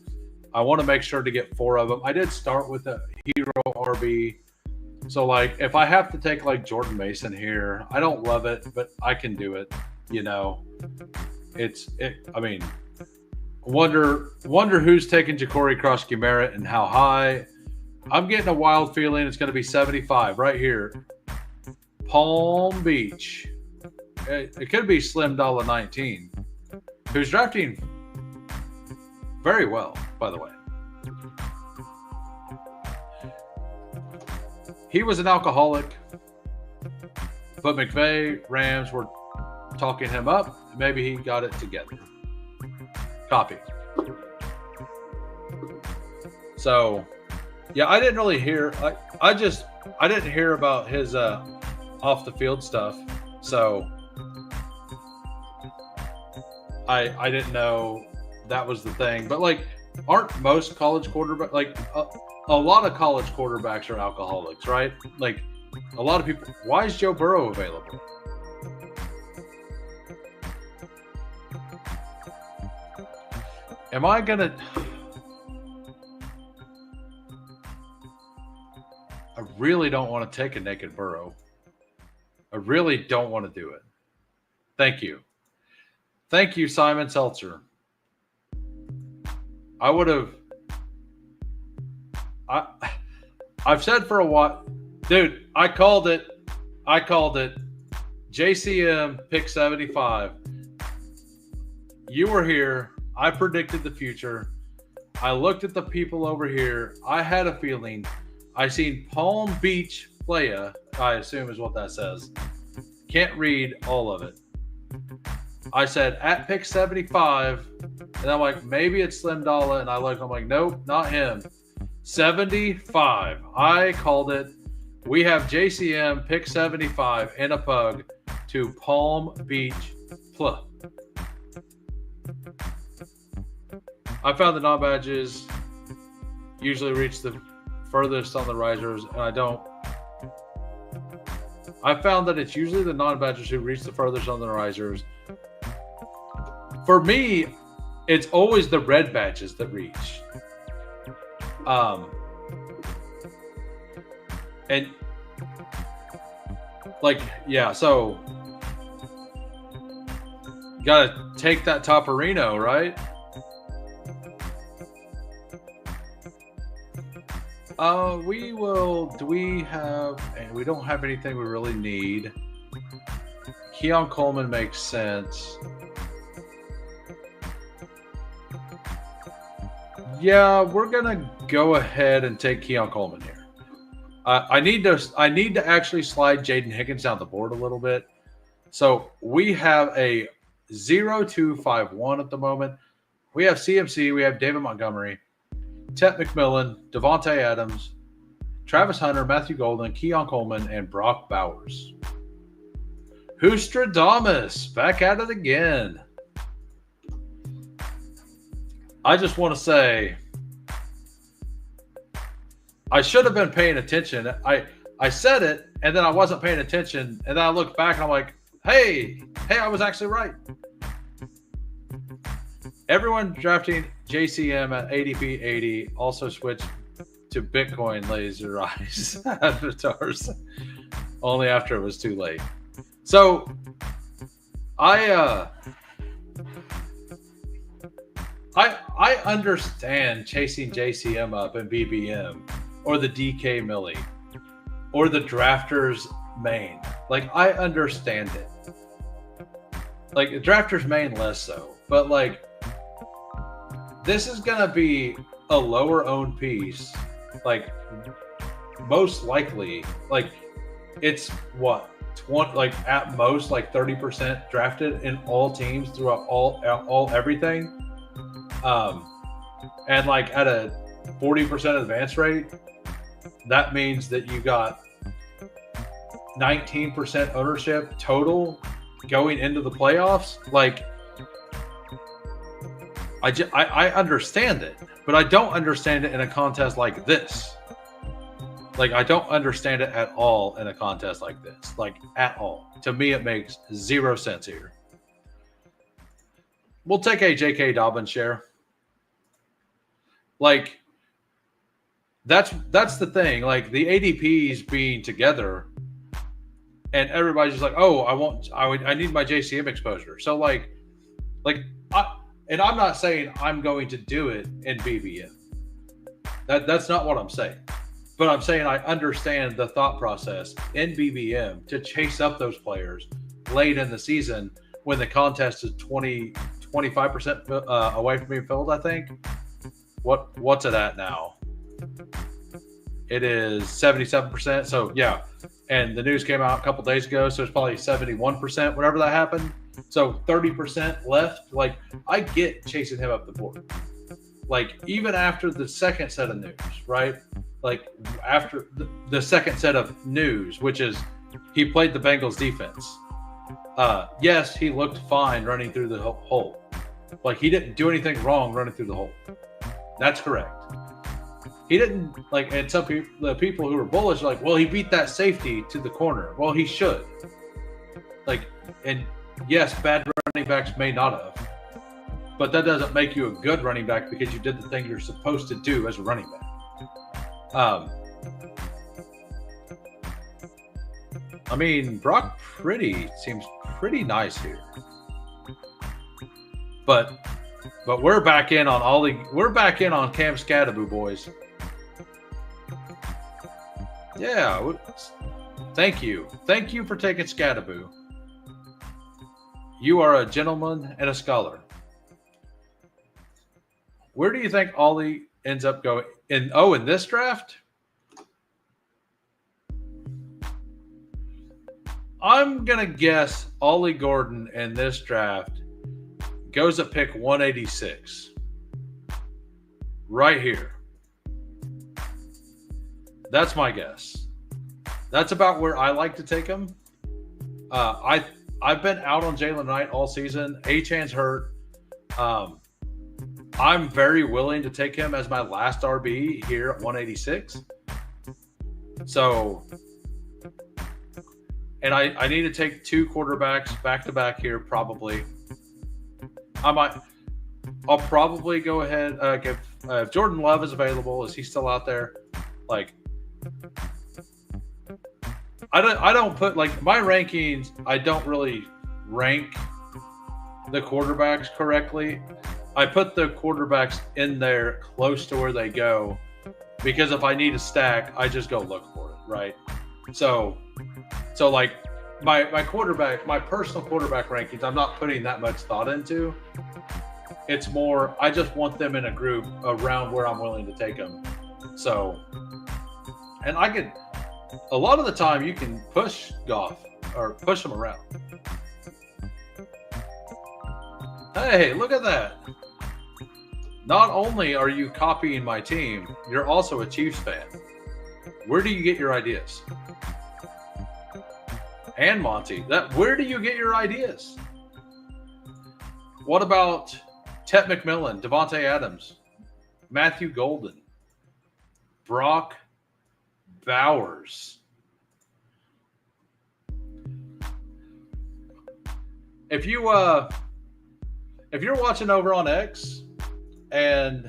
I want to make sure to get 4 of them. I did start with a hero RB. So, like, if I have to take, like, Jordan Mason here, I don't love it, but I can do it, you know. I mean, wonder who's taking Ja'Cory Cross-Merritt and how high. I'm getting a wild feeling it's going to be 75 right here. Palm Beach. It could be Slim Dollar 19, who's drafting very well, by the way. He was an alcoholic, but McVay, Rams were talking him up. Maybe he got it together. Copy. So, yeah, I didn't really hear. I didn't hear about his off the field stuff. So I didn't know that was the thing. But like, aren't most college quarterbacks like a lot of college quarterbacks are alcoholics, right? Like a lot of people. Why is Joe Burrow available? Am I gonna? I really don't want to take a naked Burrow. I really don't want to do it. Thank you. Thank you, Simon Seltzer. I would have. I've said for a while, dude. I called it. JCM pick 75. You were here. I predicted the future. I looked at the people over here. I had a feeling. I seen Palm Beach playa. I assume is what that says. Can't read all of it. I said at pick 75, and I'm like, maybe it's Slim Dalla, and I look, I'm like, nope, not him. 75. I called it. We have JCM pick 75 in a pug to Palm Beach Playa. I found the non-badges usually reach the furthest on the risers, and I found that it's usually the non-badgers who reach the furthest on the risers. For me, it's always the red badges that reach. And like, yeah, so gotta take that Toporino, right? We will. Do we have? And we don't have anything we really need. Keon Coleman makes sense. Yeah, we're gonna go ahead and take Keon Coleman here. I need to actually slide Jaden Higgins down the board a little bit. So we have a 0-2-5-1 at the moment. We have CMC. We have David Montgomery, Tet McMillan, Devontae Adams, Travis Hunter, Matthew Golden, Keon Coleman, and Brock Bowers. Hoostradamus back at it again. I just want to say I should have been paying attention. I said it, and then I wasn't paying attention, and then I looked back, and I'm like, hey, I was actually right. Everyone drafting JCM at ADP 80 also switched to Bitcoin laser eyes avatars only after it was too late. So I understand chasing JCM up in BBM or the DK Millie or the drafters main. Like, I understand it. Like, the drafters main less so, but like, this is gonna be a lower owned piece. Like, most likely, like, it's what 20, like at most like 30% drafted in all teams throughout all everything. And like at a 40% advance rate, that means that you got 19% ownership total going into the playoffs. Like, I understand it, but I don't understand it in a contest like this. Like, I don't understand it at all in a contest like this. Like, at all. To me, it makes zero sense here. We'll take a J.K. Dobbins share. Like, that's the thing. Like, the ADPs being together, and everybody's just like, oh, I need my JCM exposure. So I'm not saying I'm going to do it in BBM. That's not what I'm saying. But I'm saying I understand the thought process in BBM to chase up those players late in the season when the contest is 25% away from being filled, I think. What's it at now? It is 77%. So, yeah. And the news came out a couple days ago, so it's probably 71% whenever that happened. So 30% left. Like, I get chasing him up the board. Like, even after the second set of news, right? Like, after the second set of news, which is he played the Bengals defense. Yes, he looked fine running through the hole. Like, he didn't do anything wrong running through the hole. That's correct. He didn't, like, and some people, the people who were bullish, are like, well, he beat that safety to the corner. Well, he should. Like, and yes, bad running backs may not have, but that doesn't make you a good running back because you did the thing you're supposed to do as a running back. I mean, Brock Purdy seems pretty nice here, but we're back in on we're back in on Cam Scadaboo, boys. Yeah, thank you for taking Scadaboo. You are a gentleman and a scholar. Where do you think Ollie ends up going? In this draft? I'm going to guess Ollie Gordon in this draft goes at pick 186. Right here. That's my guess. That's about where I like to take him. I've been out on Jalen Knight all season. Achan's hurt. I'm very willing to take him as my last RB here at 186. So, and I need to take two quarterbacks back to back here probably. I'll probably go ahead if Jordan Love is available. Is he still out there? Like, I don't put, like, my rankings. I don't really rank the quarterbacks correctly. I put the quarterbacks in there close to where they go because if I need a stack, I just go look for it, right? So like my personal quarterback rankings, I'm not putting that much thought into. It's more, I just want them in a group around where I'm willing to take them. So, and a lot of the time you can push Goff or push them around. Hey, look at that. Not only are you copying my team, you're also a Chiefs fan. Where do you get your ideas? And Monty, where do you get your ideas? What about Tet McMillan, Devontae Adams, Matthew Golden, Brock Bowers. If you're watching over on X and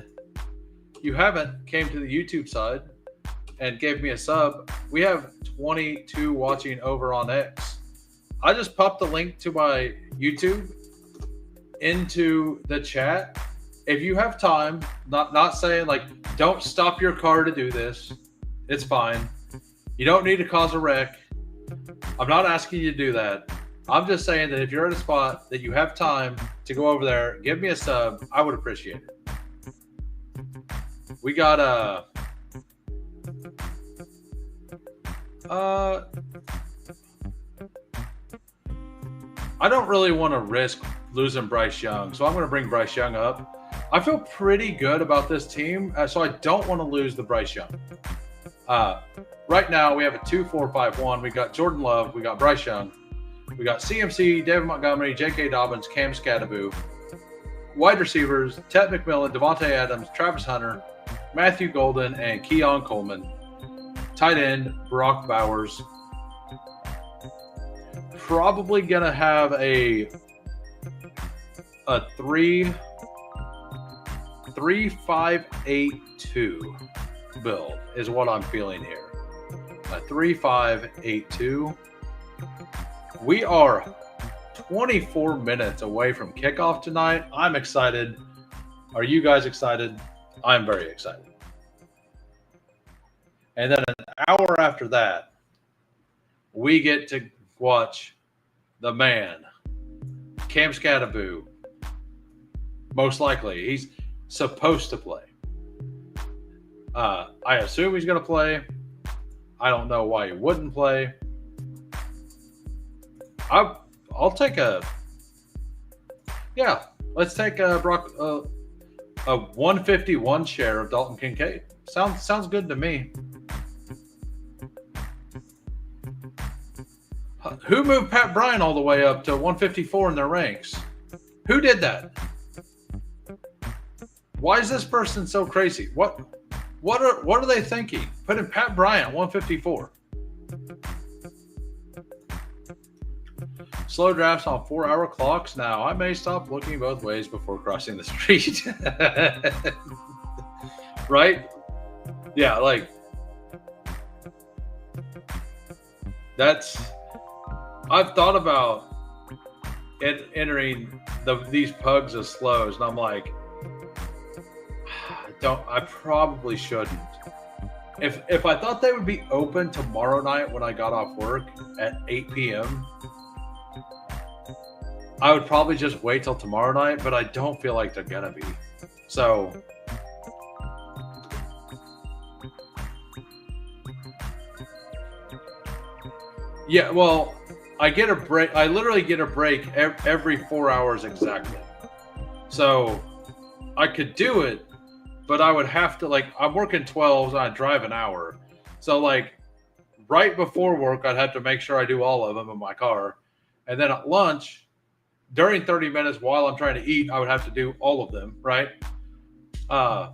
you haven't came to the YouTube side and gave me a sub, we have 22 watching over on X. I just popped the link to my YouTube into the chat. If you have time, not saying like don't stop your car to do this. It's fine. You don't need to cause a wreck. I'm not asking you to do that. I'm just saying that if you're at a spot that you have time to go over there, give me a sub. I would appreciate it. We got I don't really want to risk losing Bryce Young, so I'm going to bring Bryce Young up. I feel pretty good about this team, so I don't want to lose the Bryce Young. Right now, we have a 2-4-5-1. We got Jordan Love. We got Bryce Young. We got CMC, David Montgomery, J.K. Dobbins, Cam Scattaboo. Wide receivers, Tet McMillan, Devontae Adams, Travis Hunter, Matthew Golden, and Keon Coleman. Tight end, Brock Bowers. Probably going to have a 3-5-8-2 build is what I'm feeling here. A 3-5-8-2. We are 24 minutes away from kickoff tonight. I'm excited. Are you guys excited? I'm very excited. And then an hour after that, we get to watch the man, Cam Scattaboo. Most likely. He's supposed to play. I assume he's going to play. I don't know why he wouldn't play. I'll take let's take a 151 share of Dalton Kincaid. Sounds good to me. Who moved Pat Bryant all the way up to 154 in their ranks? Who did that? Why is this person so crazy? What are they thinking? Putting Pat Bryant 154. Slow drafts on 4-hour clocks now. I may stop looking both ways before crossing the street. Right? Yeah, like I've thought about entering these pugs as slows, and I'm like, I probably shouldn't. If I thought they would be open tomorrow night when I got off work at 8 p.m., I would probably just wait till tomorrow night, but I don't feel like they're gonna be. So yeah, well, I get a break. I literally get a break every 4 hours exactly. So I could do it, but I would have to, I'm working 12s and I drive an hour. So right before work, I'd have to make sure I do all of them in my car. And then at lunch, during 30 minutes while I'm trying to eat, I would have to do all of them, right? I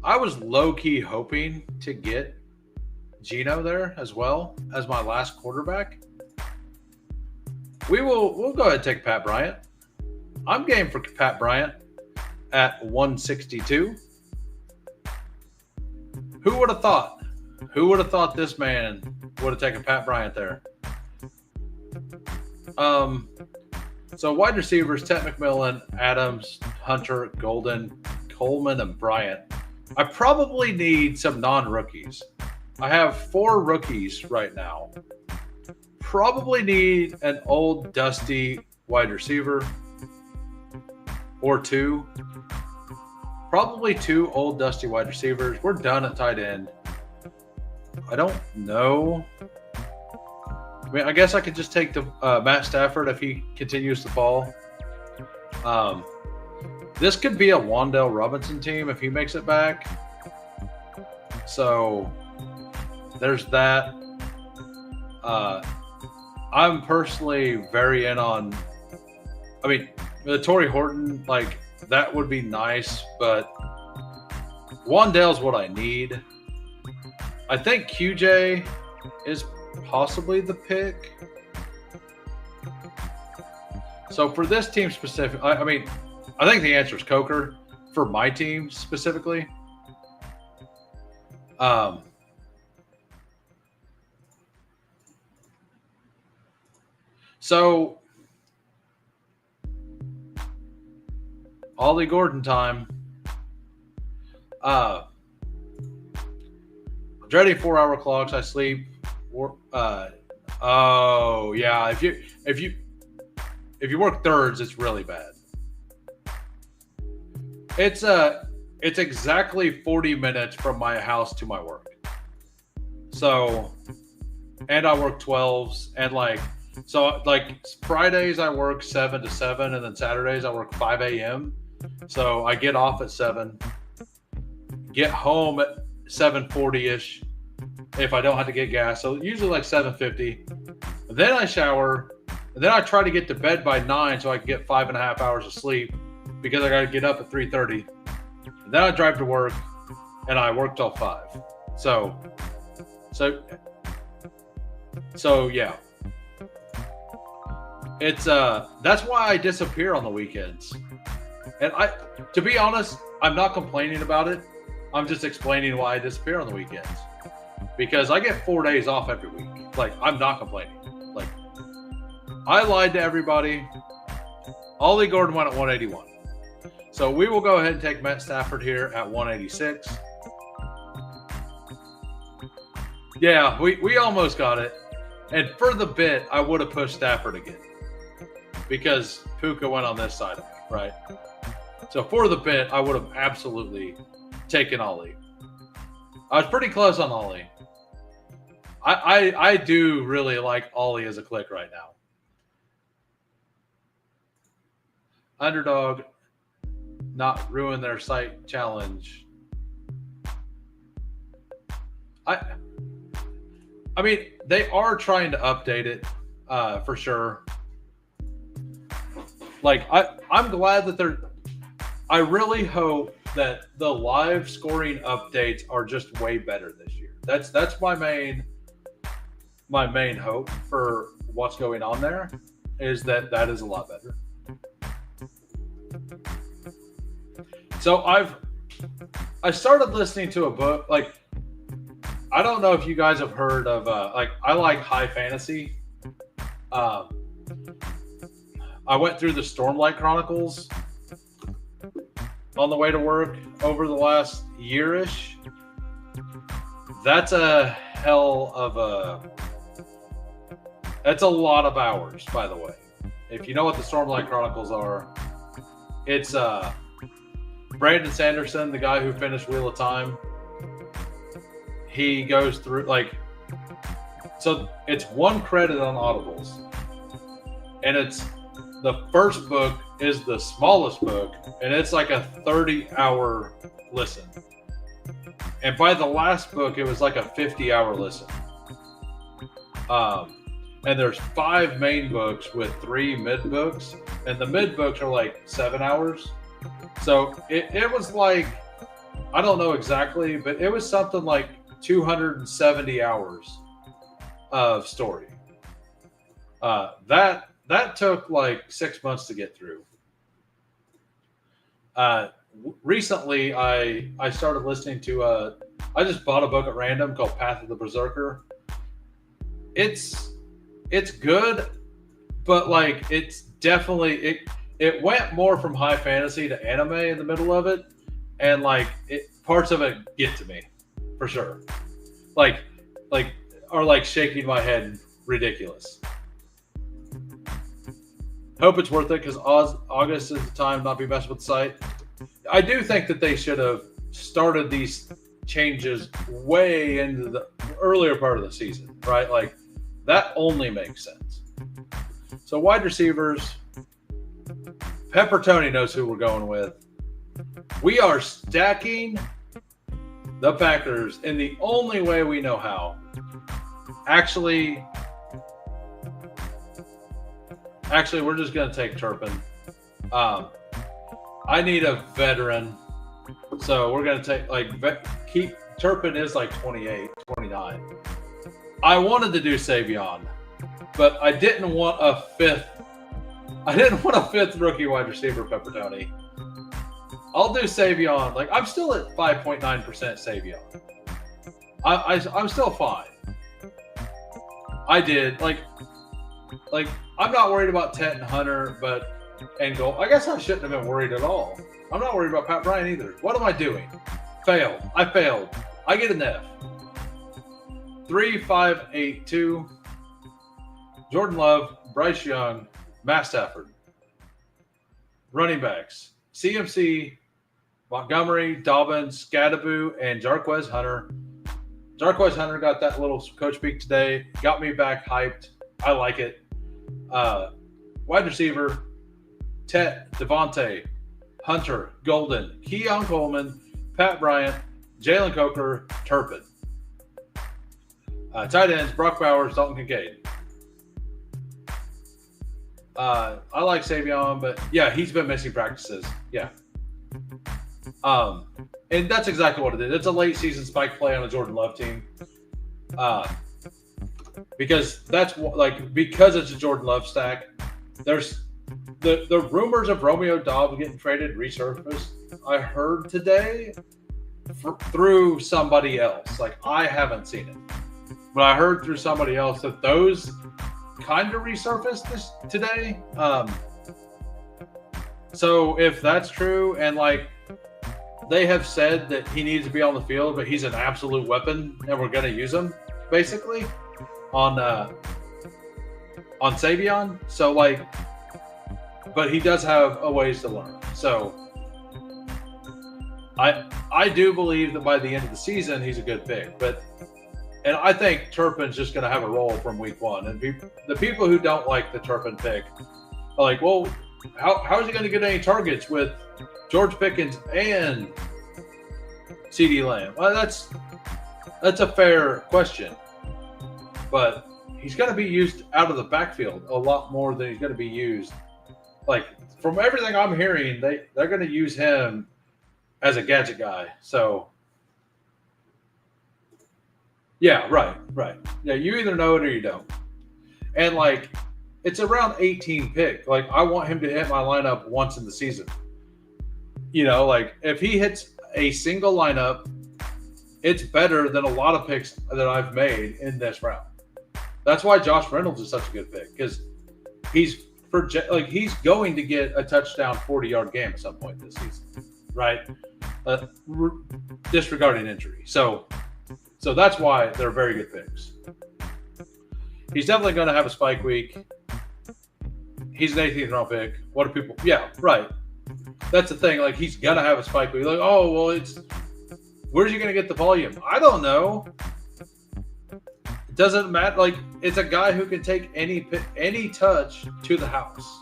was low-key hoping to get Geno there as well as my last quarterback. We'll go ahead and take Pat Bryant. I'm game for Pat Bryant at 162. Who would have thought? Who would have thought this man would have taken Pat Bryant there? So wide receivers, Tet McMillan, Adams, Hunter, Golden, Coleman, and Bryant. I probably need some non-rookies. I have 4 rookies right now. Probably need an old, dusty wide receiver or 2. Probably 2 old, dusty wide receivers. We're done at tight end. I don't know. I mean, I guess I could just take the Matt Stafford if he continues to fall. This could be a Wan'Dale Robinson team if he makes it back. So there's that. I'm personally very in on I mean, the Torrey Horton, like, that would be nice, but Wandale's what I need. I think QJ is possibly the pick. So for this team specific, I mean, I think the answer is Coker for my team specifically. So Ollie Gordon time. Dreading 4-hour clocks. I sleep. Oh yeah. If you work thirds, it's really bad. It's exactly 40 minutes from my house to my work. So, and I work 12s, and like Fridays I work 7 to 7, and then Saturdays I work 5 a.m. So I get off at 7, get home at 7:40ish if I don't have to get gas. So usually like 7:50. Then I shower, and then I try to get to bed by 9 so I can get 5.5 hours of sleep because I got to get up at 3:30. And then I drive to work, and I work till 5. So yeah. It's that's why I disappear on the weekends. And to be honest, I'm not complaining about it. I'm just explaining why I disappear on the weekends. Because I get 4 days off every week. Like, I'm not complaining. Like, I lied to everybody. Ollie Gordon went at 181. So we will go ahead and take Matt Stafford here at 186. Yeah, we almost got it. And for the bit, I would have pushed Stafford again. Because Puka went on this side of me, right? So for the bit, I would have absolutely taken Ollie. I was pretty close on Ollie. I do really like Ollie as a click right now. Underdog, not ruin their site challenge. I mean, they are trying to update it for sure. Like, I'm glad that I really hope that the live scoring updates are just way better this year. That's my main hope for what's going on there, is that is a lot better. So I started listening to a book. Like, I don't know if you guys have heard of I like high fantasy. I went through the Stormlight Chronicles on the way to work over the last year-ish. That's a hell of that's a lot of hours, by the way. If you know what the Stormlight Chronicles are, it's Brandon Sanderson, the guy who finished Wheel of Time. He goes through, like, so it's one credit on Audibles, and it's the first book is the smallest book, and it's like a 30-hour listen. And by the last book, it was like a 50-hour listen. And there's 5 main books with 3 mid books, and the mid books are like 7 hours. So it was like, I don't know exactly, but it was something like 270 hours of story. That took like 6 months to get through. Recently, I started listening to I just bought a book at random called Path of the Berserker. It's good, but like, it's definitely it went more from high fantasy to anime in the middle of it, and like, parts of it get to me for sure. Like are like shaking my head ridiculous. Hope it's worth it, because August is the time not be messing with the site. I do think that they should have started these changes way into the earlier part of the season, right? Like, that only makes sense. So wide receivers, Pepper Tony knows who we're going with. We are stacking the Packers in the only way we know how. Actually, Actually, we're just going to take Turpin. I need a veteran. So we're going to take, keep Turpin is like 28, 29. I wanted to do Savion, but I didn't want a fifth rookie wide receiver, Pepperoni. I'll do Savion. Like, I'm still at 5.9% Savion. I'm still fine. I did like I'm not worried about Tet and Hunter, and Gold. I guess I shouldn't have been worried at all. I'm not worried about Pat Bryant either. What am I doing? Failed. I failed. I get an F. 3, 5, 8, 2. Jordan Love, Bryce Young, Matt Stafford. Running backs: CMC, Montgomery, Dobbins, Scadaboo, and Jarquez Hunter. Jarquez Hunter got that little coach speak today. Got me back hyped. I like it. Wide receiver: Tet, Devontae, Hunter, Golden, Keon Coleman, Pat Bryant, Jalen Coker, Turpin. Tight ends: Brock Bowers, Dalton Kincaid. I like Savion, but yeah, he's been missing practices. Yeah. And that's exactly what it is. It's a late season spike play on a Jordan Love team. Because it's a Jordan Love stack. There's the rumors of Romeo Dobbs getting traded resurfaced. I heard today through somebody else. Like, I haven't seen it, but I heard through somebody else that those kind of resurfaced today. So if that's true, and like they have said that he needs to be on the field, but he's an absolute weapon, and we're going to use him basically on Savion. So but he does have a ways to learn. So I do believe that by the end of the season he's a good pick, and I think Turpin's just going to have a role from week one. And the people who don't like the Turpin pick are like, well, how is he going to get any targets with George Pickens and CeeDee Lamb? Well, that's a fair question, but he's going to be used out of the backfield a lot more than he's going to be used. Like, from everything I'm hearing, they're going to use him as a gadget guy. So, yeah, right. Yeah, you either know it or you don't. And it's around 18 pick. Like, I want him to hit my lineup once in the season. If he hits a single lineup, it's better than a lot of picks that I've made in this round. That's why Josh Reynolds is such a good pick, because he's going to get a touchdown 40-yard game at some point this season, right? Disregarding injury. So that's why they're very good picks. He's definitely going to have a spike week. He's an 18th round pick. What do people? Yeah, right. That's the thing. Like, he's going to have a spike week. Like, oh, well, where's he going to get the volume? I don't know. It doesn't matter. Like, it's a guy who can take any touch to the house.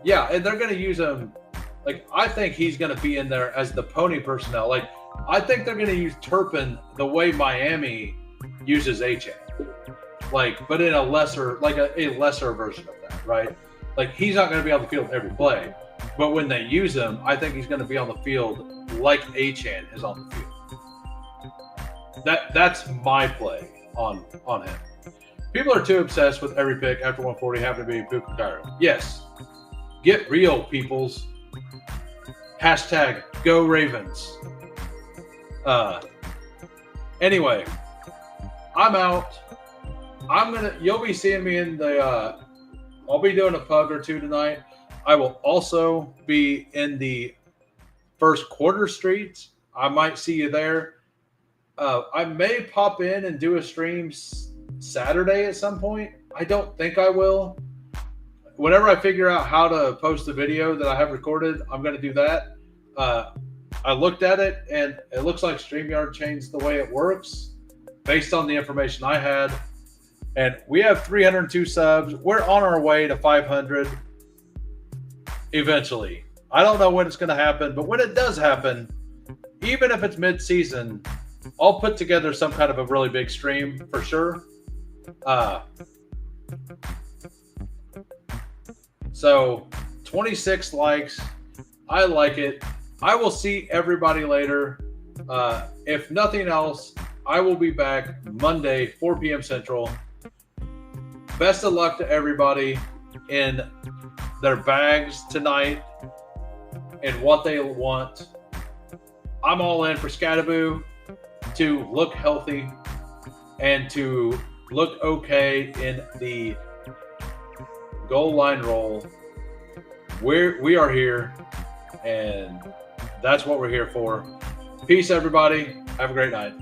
Yeah, and they're going to use him. Like, I think he's going to be in there as the pony personnel. Like, I think they're going to use Turpin the way Miami uses Achane. But in a lesser version of that, right? Like, he's not going to be on the field every play, but when they use him, I think he's going to be on the field like Achane is on the field. That's my play on him. People are too obsessed with every pick after 140 having to be Puka Cairo. Yes. Get real, peoples. # Go Ravens. Anyway, I'm out. You'll be seeing me in I'll be doing a pug or two tonight. I will also be in the first quarter streets. I might see you there. I may pop in and do a stream Saturday at some point. I don't think I will. Whenever I figure out how to post the video that I have recorded, I'm going to do that. I looked at it, and it looks like StreamYard changed the way it works based on the information I had. And we have 302 subs. We're on our way to 500 eventually. I don't know when it's going to happen, but when it does happen, even if it's mid-season, I'll put together some kind of a really big stream for sure. So 26 likes. I like it. I will see everybody later. If nothing else, I will be back Monday, 4 p.m. Central. Best of luck to everybody in their bags tonight and what they want. I'm all in for Scattaboo to look healthy and to look okay in the goal line roll. We are here, and that's what we're here for. Peace, everybody. Have a great night.